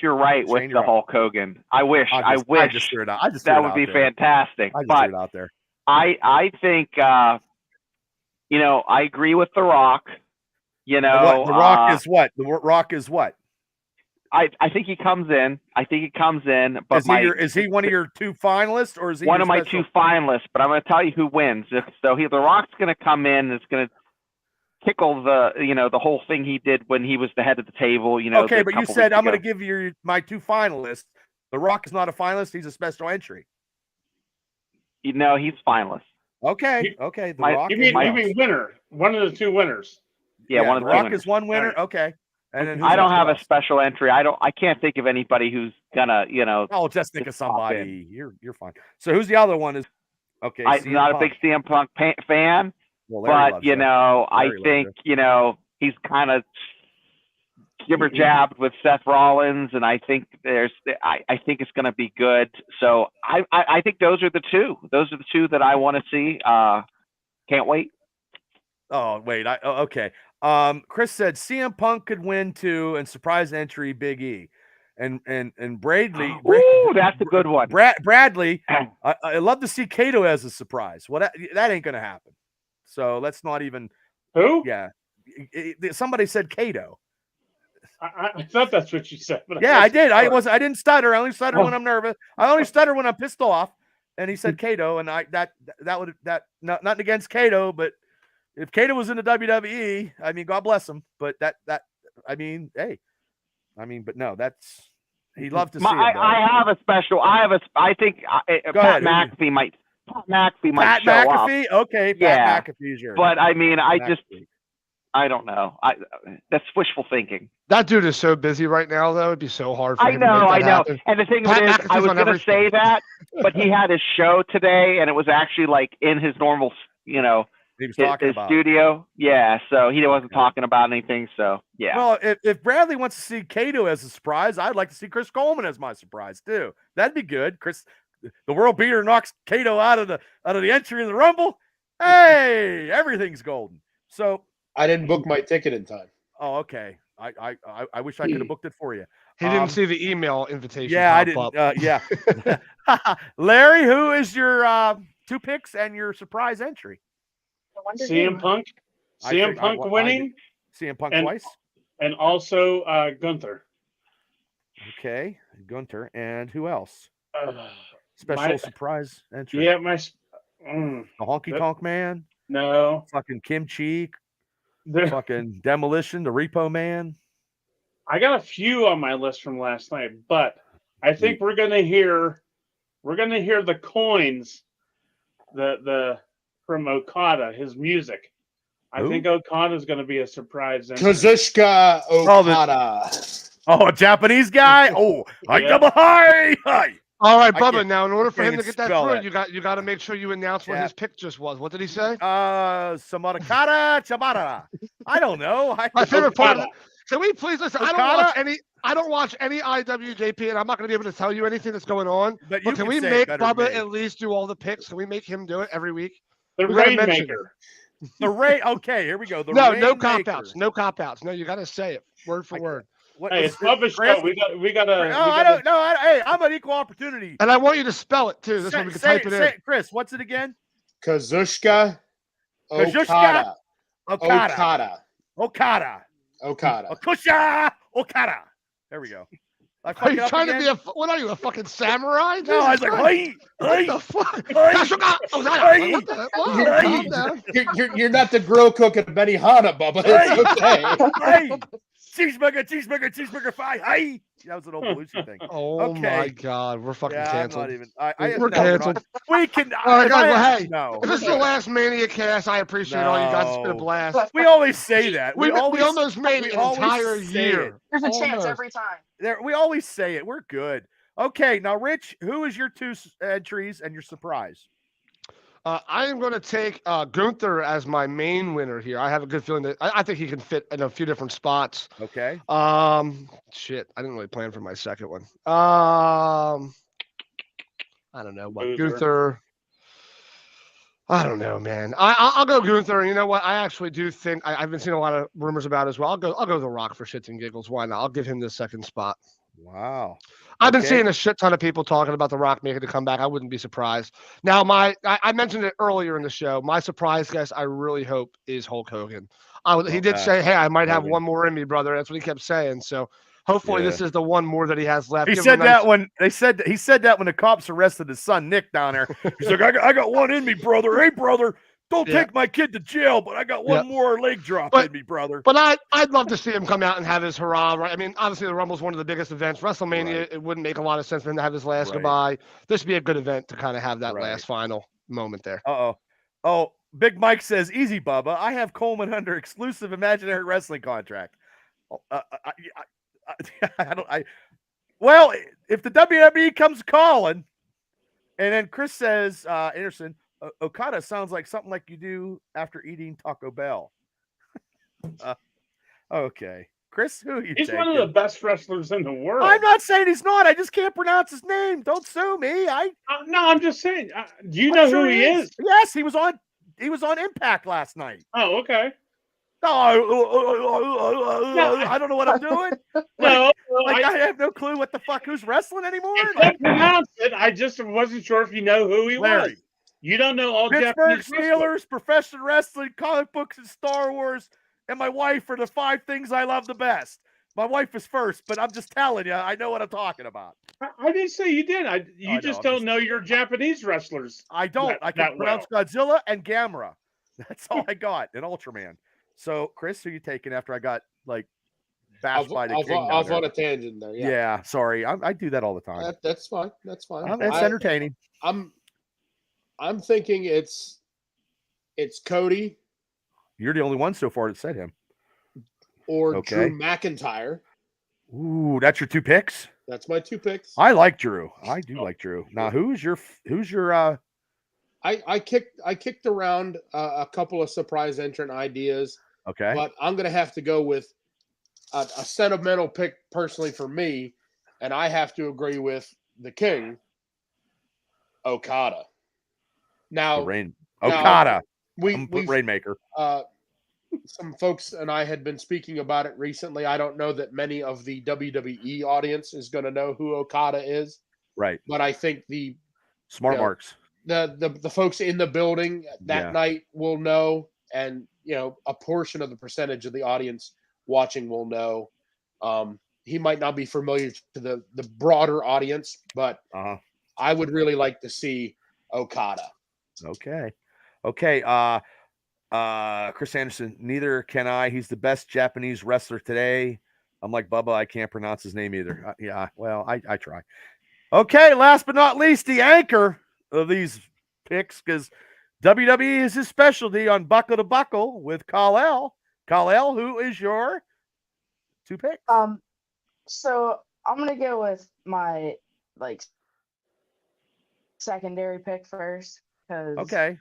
you're right with the Hulk Hogan. I wish I just threw it out. That would be fantastic. I just threw it out there. I think, I agree with The Rock. The Rock is what? The Rock is what? I think he comes in. But is he one of your two finalists, or is he one of my two finalists? But I'm going to tell you who wins. The Rock's going to come in. And it's going to tickle the whole thing he did when he was the head of the table. Okay, but you said I'm going to give you my two finalists. The Rock is not a finalist. He's a special entry. He's finalist. Okay. The Rock. You mean winner? One of the two winners. Yeah, one of the Rock is one winner. Right. Okay. And then I don't have a special entry. I can't think of anybody who's gonna, Oh, just think of somebody. You're fine. So who's the other one? Okay. I'm not a big CM Punk fan, but I think he's kind of jibber jabbed with Seth Rollins, and I think I think it's gonna be good. So I think those are the two. Those are the two that I want to see. Can't wait. Oh wait, okay. Chris said CM Punk could win too, and surprise entry Big E, and Bradley. Ooh, that's a good one. Bradley. I love to see Kato as a surprise. Well, that ain't gonna happen. So let's not even. Who? Yeah, somebody said Kato. I thought that's what you said. But yeah, I did. I didn't stutter. I only stutter when I'm nervous. I only stutter when I'm pissed off. And he said Kato, and nothing against Kato, but. If Kato was in the WWE, I mean, God bless him. But but no, that's he'd love to see. I think Pat McAfee might Pat show McAfee? up. Okay, Pat McAfee's your. But I mean, I don't know. That's wishful thinking. That dude is so busy right now, though. It'd be so hard for him to make that happen. And the thing is, I was going to say that, but he had his show today, and it was actually like in his normal, he was talking about studio. Yeah, so he wasn't talking about anything. So yeah. Well, if Bradley wants to see Kato as a surprise, I'd like to see Chris Coleman as my surprise too. That'd be good. Chris, the world beater, knocks Kato out of the entry in the Rumble. Hey, everything's golden. So I didn't book my ticket in time. Oh, okay. I wish I could have booked it for you. He didn't see the email invitation. Yeah, I didn't. Yeah. Larry, who is your two picks and your surprise entry? CM Punk. CM Punk winning. CM Punk twice. And also Gunther. Okay, Gunther. And who else? Special surprise entry. Yeah, the Honky Tonk Man. No. Fucking Kim Chi. Fucking Demolition, the Repo Man. I got a few on my list from last night, but I think we're gonna hear the coins, from Okada, his music. I think Okada's going to be a surprise. Kazuchika Okada. A Japanese guy? Oh, hi. All right, Bubba. Now, in order for him to get that through, you got to make sure you announce what his pick just was. What did he say? Samadakara Chabara. I don't know. My favorite part of it. Can we please listen? I don't watch any IWJP, and I'm not going to be able to tell you anything that's going on. But can we make Bubba at least do all the picks? Can we make him do it every week? The Rainmaker. Okay, here we go. No cop-outs. No cop-outs. No, you got to say it word for word. Hey, it's Bubba's show. We got to. I don't know. Hey, I'm an equal opportunity. And I want you to spell it, too. This way we can type it in. Chris, what's it again? Kazuchika Okada. Okada. Akusha Okada. There we go. Are you trying to be what are you, a fucking samurai? No, I was like, hey. What the fuck? You're not the grill cook at Benihana, Bubba. It's okay. cheeseburger, fry. Hi. That was an old Belushi thing. Oh my God, we're fucking Yeah, canceled. I'm not even. We're canceled. We can. All right, guys. Well, hey, no. if this is the last Mania cast, I appreciate all you guys. It's been a blast. We always say that. We almost made it an entire year. There's a chance every time. We always say it. We're good. Okay, now, Rich, who is your 2 entries and your surprise? I am going to take Gunther as my main winner here. I have a good feeling that I think he can fit in a few different spots. Okay. Shit, I didn't really plan for my second one. I don't know. What, Gunther. I don't know, man. I'll go Gunther. And you know what? I actually do think I've been seeing a lot of rumors about it as well. I'll go The Rock for shits and giggles. Why not? I'll give him the second spot. Wow. I've been seeing a shit ton of people talking about The Rock making a comeback. I wouldn't be surprised. Now, I mentioned it earlier in the show. My surprise guest, I really hope, is Hulk Hogan. He did say, "Hey, I might have one more in me, brother." That's what he kept saying. So hopefully, this is the one more that he has left. He said that when he said that when the cops arrested his son Nick down there. He's like, "I got one in me, brother. Hey, brother. Don't take my kid to jail, but I got one more leg drop in me, brother." But I'd love to see him come out and have his hurrah. Right? I mean, obviously the Rumble's one of the biggest events. WrestleMania, it wouldn't make a lot of sense for him to have his last goodbye. This would be a good event to kind of have that last final moment there. Oh, Big Mike says, "Easy, Bubba. I have Coleman under exclusive imaginary wrestling contract." Well, if the WWE comes calling, and then Chris says, Anderson, Okada sounds like something like you do after eating Taco Bell. Okay. Chris, who are you He's taking? one of the best wrestlers in the world. I'm not saying he's not. I just can't pronounce his name. Don't sue me. No, I'm just saying. Do you know who he is? Yes, he was on Impact last night. Oh, okay. No, I don't know what I'm doing. I have no clue what the fuck who's wrestling anymore. I can't pronounce it. I just wasn't sure if you know who he was. You don't know all Pittsburgh Japanese Steelers, professional wrestling, comic books, and Star Wars, and my wife are the 5 things I love the best. My wife is first, but I'm just telling you, I know what I'm talking about. I didn't say you did. You just don't know your Japanese wrestlers. I don't. I can pronounce Godzilla and Gamera. That's all I got. And Ultraman. So, Chris, who are you taking after I got bashed by the king? Off on a tangent there. Yeah, sorry. I do that all the time. That's fine. That's fine. It's entertaining. I'm thinking it's Cody. You're the only one so far that said him. Or Drew McIntyre. Ooh, that's your 2 picks? That's my 2 picks. I like Drew. I do like Drew. Now, who's your I kicked around a couple of surprise entrant ideas. Okay. But I'm gonna have to go with a sentimental pick personally for me, and I have to agree with the King, Okada. Now, Okada. We Rainmaker. Some folks and I had been speaking about it recently. I don't know that many of the WWE audience is going to know who Okada is. Right. But I think the smart marks. The folks in the building that night will know, and a portion of the percentage of the audience watching will know. He might not be familiar to the broader audience, but I would really like to see Okada. Okay. Chris Anderson, neither can I. He's the best Japanese wrestler today. I'm like Bubba, I can't pronounce his name either. I try. Okay, last but not least, the anchor of these picks, because WWE is his specialty on Buckle to Buckle with Kal-El. Kal-El, who is your 2 picks? So I'm gonna go with my secondary pick first, because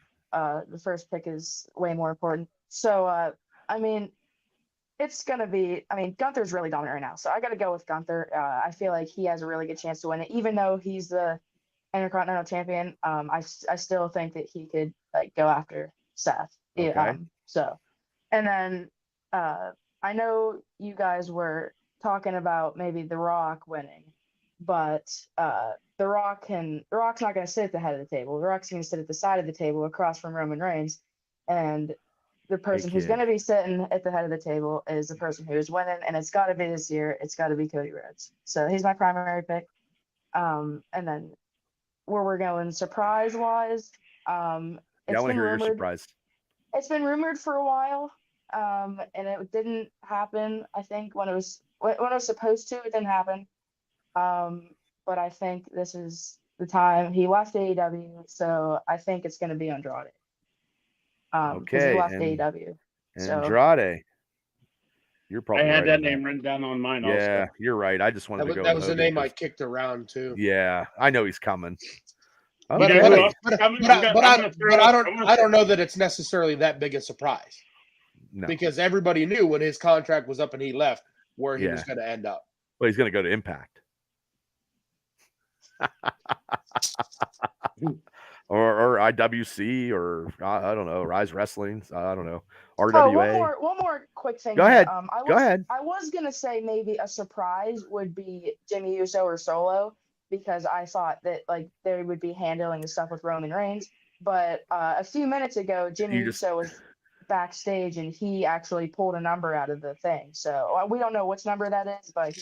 the first pick is way more important. So it's gonna be. Gunther's really dominant right now, so I got to go with Gunther. I feel like he has a really good chance to win it, even though he's the Intercontinental Champion. I still think that he could go after Seth. Okay. And then I know you guys were talking about maybe The Rock winning, but The Rock's not going to sit at the head of the table. The Rock's going to sit at the side of the table across from Roman Reigns, and the person who's going to be sitting at the head of the table is the person who is winning, and it's got to be this year. It's got to be Cody Rhodes. So he's my primary pick. And then where we're going surprise-wise, I want to hear your surprise. It's been rumored for a while and it didn't happen. I think when it was supposed to, it didn't happen. But I think this is the time. He left AEW, so I think it's going to be Andrade. Because he left AEW. Andrade. You're probably I had right that on name written down on mine. Yeah, also. you're right. I just wanted to go. That was the name I because- kicked around too. Yeah, I know he's coming. But Okay. I don't know that it's necessarily that big a surprise No. because everybody knew when his contract was up and he left where he was Yeah. going to end up. Well, he's going to go to Impact. or IWC or I don't know, Rise Wrestling. I don't know. RWA. One more quick thing. Go ahead. Go ahead. I was gonna say maybe a surprise would be Jimmy Uso or Solo, because I thought that like they would be handling the stuff with Roman Reigns. But a few minutes ago, Jimmy Uso was backstage and he actually pulled a number out of the thing. So we don't know which number that is, but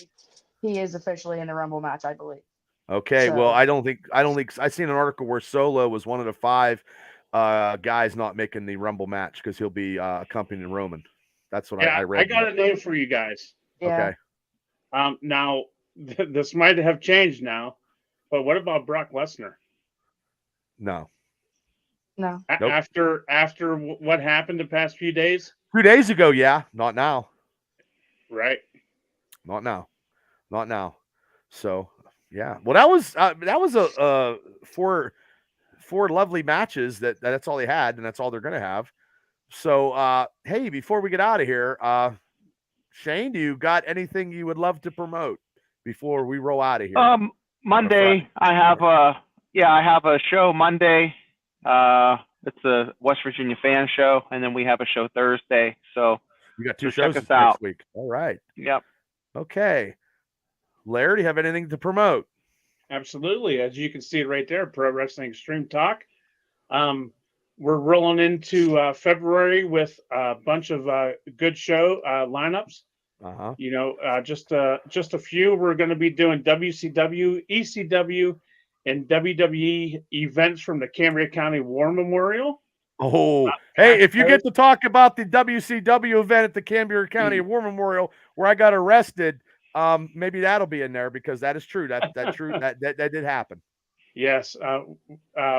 he is officially in the Rumble match, I believe. Okay, well, I don't think I've seen an article where Solo was one of the 5 guys not making the Rumble match because he'll be accompanying Roman. That's what I read. I got a name for you guys. Yeah. Okay. Now this might have changed now, but what about Brock Lesnar? No. No. Nope. After what happened the past few days? 2 days ago, yeah. Not now. Right. Not now. So, yeah. Well, that was a 4 lovely matches that's all they had, and that's all they're going to have. So, hey, before we get out of here, Shane, do you got anything you would love to promote before we roll out of here? Monday, I have a show Monday. It's a West Virginia fan show, and then we have a show Thursday. So you got 2 shows check us next out. week. All right. Yep. Okay. Larry, do you have anything to promote? Absolutely. As you can see right there, Pro Wrestling Extreme Talk. We're rolling into February with a bunch of good show lineups. Uh-huh. You know, just a few. We're going to be doing WCW, ECW, and WWE events from the Cambria County War Memorial. Oh, hey, if you get to talk about the WCW event at the Cambria County War Memorial where I got arrested, maybe that'll be in there because that is true. That did happen. Yes,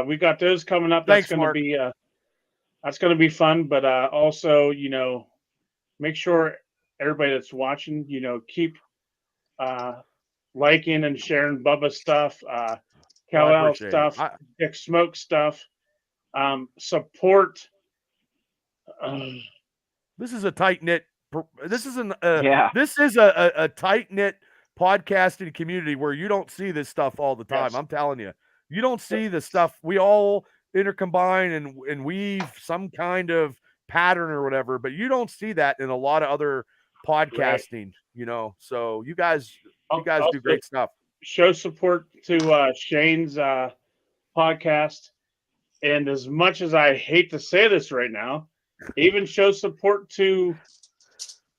we got those coming up. Thanks, That's going to be fun. But also, you know, make sure everybody that's watching, you know, keep liking and sharing Bubba stuff, Cal stuff, Dick Smoke stuff. Support. This is a tight knit. This is a tight knit podcasting community where you don't see this stuff all the time. Yes. I'm telling you, you don't see the stuff. We all intercombine and weave some kind of pattern or whatever, but you don't see that in a lot of other podcasting. Right. You know, so you guys do great stuff. Show support to Shane's podcast. And as much as I hate to say this right now, even show support to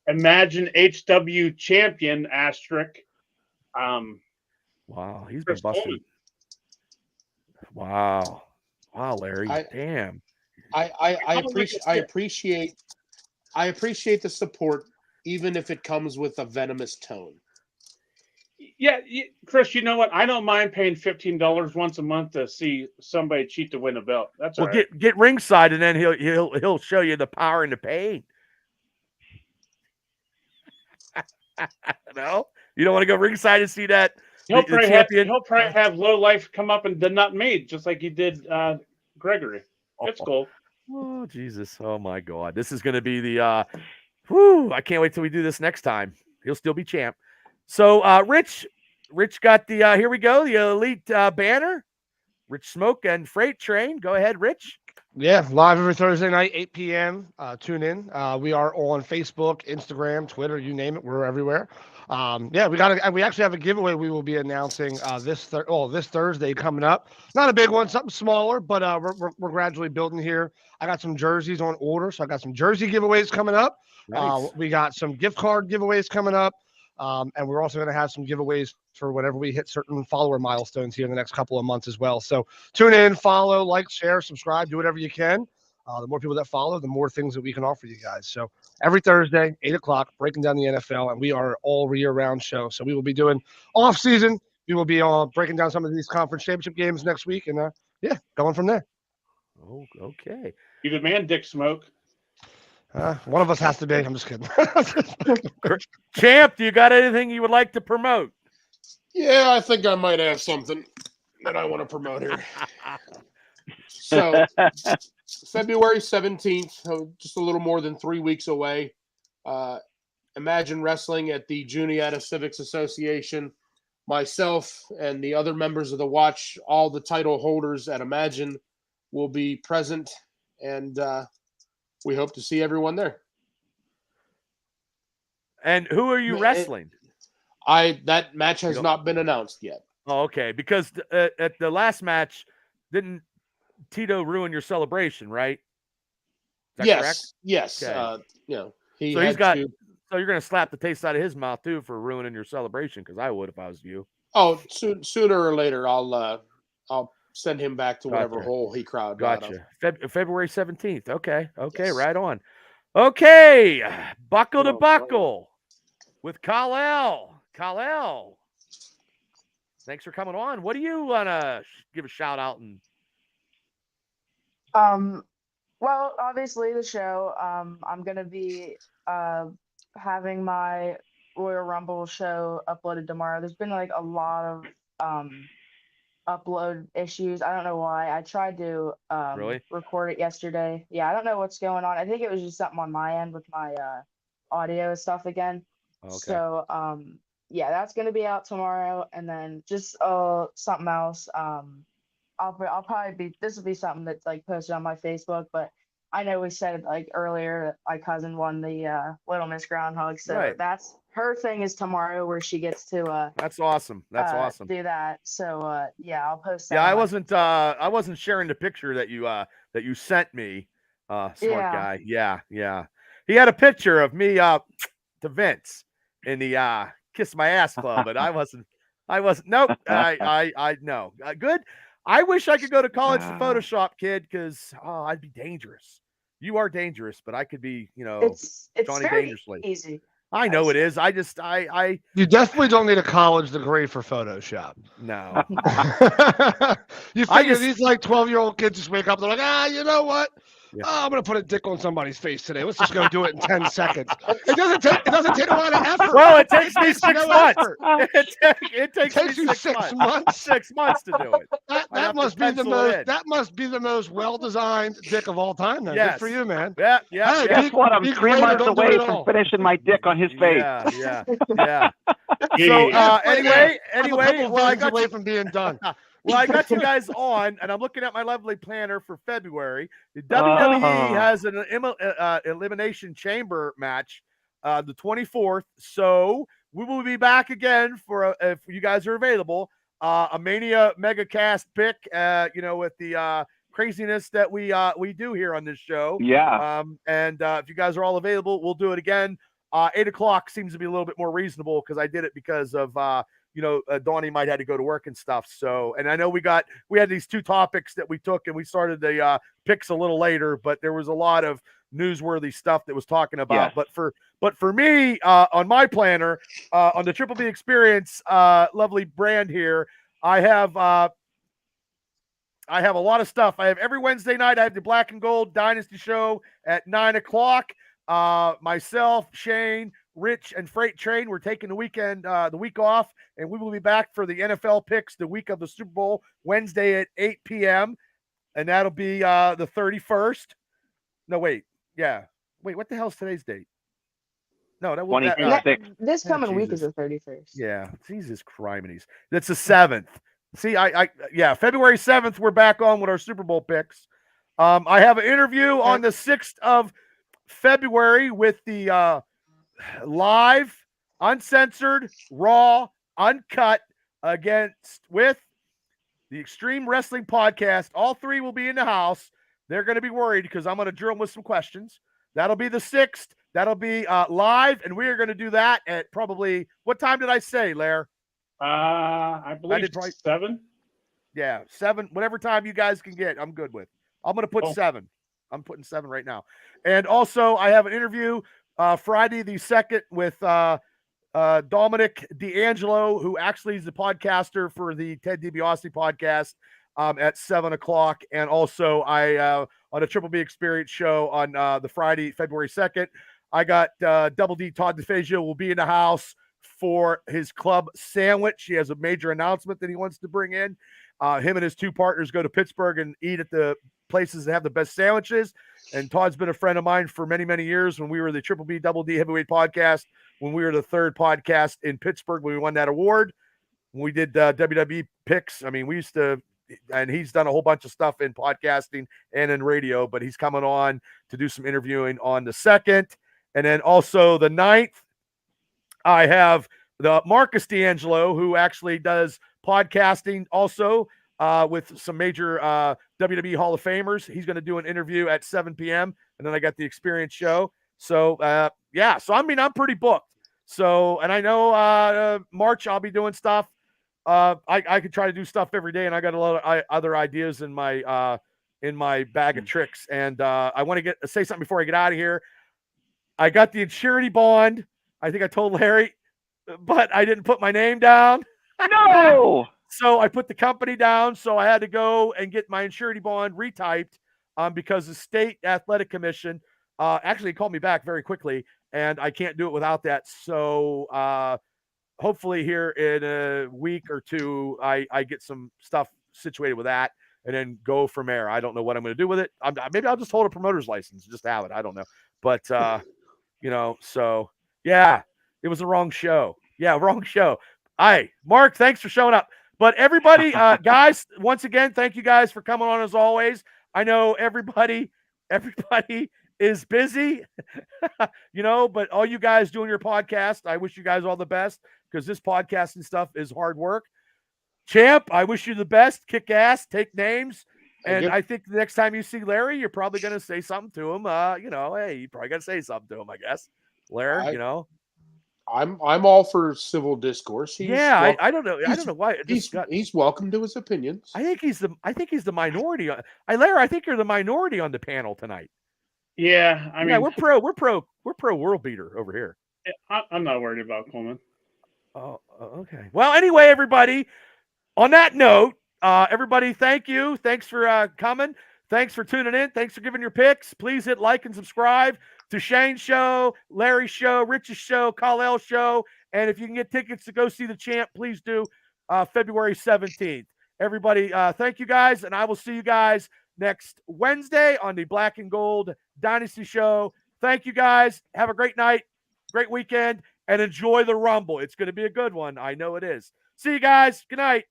Imagine HW champion asterisk. Wow, he's been busted. Wow, Larry. Damn. I appreciate the support, even if it comes with a venomous tone. Yeah, Chris, you know what? I don't mind paying $15 once a month to see somebody cheat to win a belt. That's all right. Get ringside, and then he'll show you the power and the pain. No, you don't want to go ringside and see that. He'll probably have Low Life come up and denut me, just like he did Gregory. It's cool. Oh Jesus! Oh my God! This is going to be the. I can't wait till we do this next time. He'll still be champ. So, Rich got the, here we go, the Elite banner, Rich Smoke and Freight Train. Go ahead, Rich. Yeah, live every Thursday night, 8 p.m. Tune in. We are on Facebook, Instagram, Twitter, you name it. We're everywhere. We actually have a giveaway we will be announcing this Thursday coming up. Not a big one, something smaller, but we're gradually building here. I got some jerseys on order, so I got some jersey giveaways coming up. Nice. We got some gift card giveaways coming up. And we're also going to have some giveaways for whenever we hit certain follower milestones here in the next couple of months as well. So tune in, follow, like, share, subscribe, do whatever you can. The more people that follow, the more things that we can offer you guys. So every Thursday, 8 o'clock, breaking down the NFL, and we are all year-round show. So we will be doing off-season. We will be breaking down some of these conference championship games next week, and going from there. Oh, okay. You demand Dick Smoke. One of us has to be. I'm just kidding. Champ, do you got anything you would like to promote? Yeah, I think I might have something that I want to promote here. So, February 17th, just a little more than 3 weeks away. Imagine Wrestling at the Juniata Civics Association. Myself and the other members of the Watch, all the title holders at Imagine, will be present, and we hope to see everyone there. And who are you wrestling? That match has not been announced yet. Oh, okay. Because at the last match, didn't Tito ruin your celebration, right? Is that correct? Yes. Okay. So you're gonna slap the taste out of his mouth too for ruining your celebration, because I would if I was you. Oh, sooner or later, I'll send him back to whatever hole he crowded out of. February 17th. Okay, yes. Right on. Okay, buckle to buckle with Kal-El. Kal-El, thanks for coming on. What do you want to give a shout out? And well, obviously the show. I'm gonna be having my Royal Rumble show uploaded tomorrow. There's been like a lot of upload issues. I don't know why. I tried to record it yesterday. Yeah, I don't know what's going on. I think it was just something on my end with my audio and stuff again. Okay. So yeah, that's gonna be out tomorrow, and then just something else. I'll probably be, this will be something that's like posted on my Facebook, but I know we said like earlier that my cousin won the Little Miss Groundhog, so that's her thing is tomorrow, where she gets to that's awesome. That's awesome. Do that. So yeah, I'll post that. Yeah, I wasn't sharing the picture that you sent me. Smart guy. Yeah. He had a picture of me to Vince in the Kiss My Ass Club, but I wasn't. Nope. I know. Good. I wish I could go to college to Photoshop, kid, because I'd be dangerous. You are dangerous, but I could be, it's Johnny very Dangerously. Easy. I know it is. You definitely don't need a college degree for Photoshop. No. You figure these like 12-year-old kids just wake up, they're like, you know what? Yeah. I'm gonna put a dick on somebody's face today. Let's just go do it in 10 seconds. It doesn't take a lot of effort. Well, it takes me 6 months. It takes you 6 months. 6 months to do it. That must be the most well-designed dick of all time. Then. Good for you, man. Yeah. Hey, guess what? I'm 3 months away from finishing my dick on his face. Yeah. So anyway, well, I got away from being done. Well, I got you guys on, and I'm looking at my lovely planner for February. The WWE has an elimination chamber match the 24th, so we will be back again for if you guys are available, a Mania Mega-Cast pick, with the craziness that we do here on this show. Yeah. And if you guys are all available, we'll do it again. 8 o'clock seems to be a little bit more reasonable because I did it because of Donnie might have to go to work and stuff. So, and I know we had these 2 topics that we took and we started the picks a little later, but there was a lot of newsworthy stuff that was talking about. Yes. But for me, on my planner, on the Triple B Experience, lovely brand here, I have a lot of stuff. I have every Wednesday night, I have the Black and Gold Dynasty show at 9 o'clock. Myself, Shane, Rich, and Freight Train, we're taking the week off, and we will be back for the NFL picks the week of the Super Bowl, Wednesday at 8 p.m. And that'll be the 31st. No, wait. Yeah. Wait, what the hell's today's date? No, that was this coming week is the 31st. Yeah. Jesus Christ. That's the 7th. See, February 7th, we're back on with our Super Bowl picks. I have an interview on the 6th of February with the live, uncensored, raw, uncut with the Extreme Wrestling Podcast. All 3 will be in the house. They're going to be worried because I'm going to drill them with some questions. That'll be the 6th. That'll be live, and we are going to do that at probably, what time did I say, Lair? I believe 7. Yeah, 7. Whatever time you guys can get, I'm good with. I'm going to put 7. I'm putting 7 right now. And also, I have an interview Friday the 2nd with Dominic D'Angelo, who actually is the podcaster for the Ted DiBiase podcast at 7 o'clock. And also, I on a Triple B Experience show on the Friday, February 2nd, I got Double D Todd DeFazio will be in the house for his club sandwich. He has a major announcement that he wants to bring in. Him and his 2 partners go to Pittsburgh and eat at the places that have the best sandwiches. And Todd's been a friend of mine for many, many years when we were the Triple B Double D Heavyweight Podcast, when we were the 3rd podcast in Pittsburgh, when we won that award. When we did WWE picks. I mean, we used to, and he's done a whole bunch of stuff in podcasting and in radio, but he's coming on to do some interviewing on the 2nd. And then also the 9th, I have the Marcus D'Angelo, who actually does podcasting also with some major WWE Hall of Famers. He's going to do an interview at 7 p.m. And then I got the Experience show. So, yeah. So, I mean, I'm pretty booked. So, and I know March I'll be doing stuff. I could try to do stuff every day, and I got a lot of other ideas in my bag of tricks. And I want to say something before I get out of here. I got the surety bond. I think I told Larry, but I didn't put my name down. No. So I put the company down. So I had to go and get my surety bond retyped because the state athletic commission actually called me back very quickly, and I can't do it without that. So hopefully here in a week or 2, I get some stuff situated with that and then go from there. I don't know what I'm going to do with it. Maybe I'll just hold a promoter's license and just have it. I don't know. But, so yeah, it was the wrong show. Yeah, wrong show. Mark, thanks for showing up. But everybody, guys, once again, thank you guys for coming on as always. I know everybody is busy, but all you guys doing your podcast, I wish you guys all the best because this podcasting stuff is hard work. Champ, I wish you the best. Kick ass, take names. And I think the next time you see Larry, you're probably going to say something to him. Hey, you probably got to say something to him, I guess. Larry, I'm all for civil discourse. I don't know. I don't know why. He's welcome to his opinions. I think he's the minority. Larry, I think you're the minority on the panel tonight. Yeah, I mean, we're pro world beater over here. I'm not worried about Coleman. Oh, okay. Well, anyway, everybody. On that note, everybody, thank you. Thanks for coming. Thanks for tuning in. Thanks for giving your picks. Please hit like and subscribe to Shane's show, Larry's show, Rich's show, Kal-El's show. And if you can get tickets to go see the champ, please do February 17th. Everybody, thank you guys. And I will see you guys next Wednesday on the Black and Gold Dynasty show. Thank you guys. Have a great night, great weekend, and enjoy the Rumble. It's going to be a good one. I know it is. See you guys. Good night.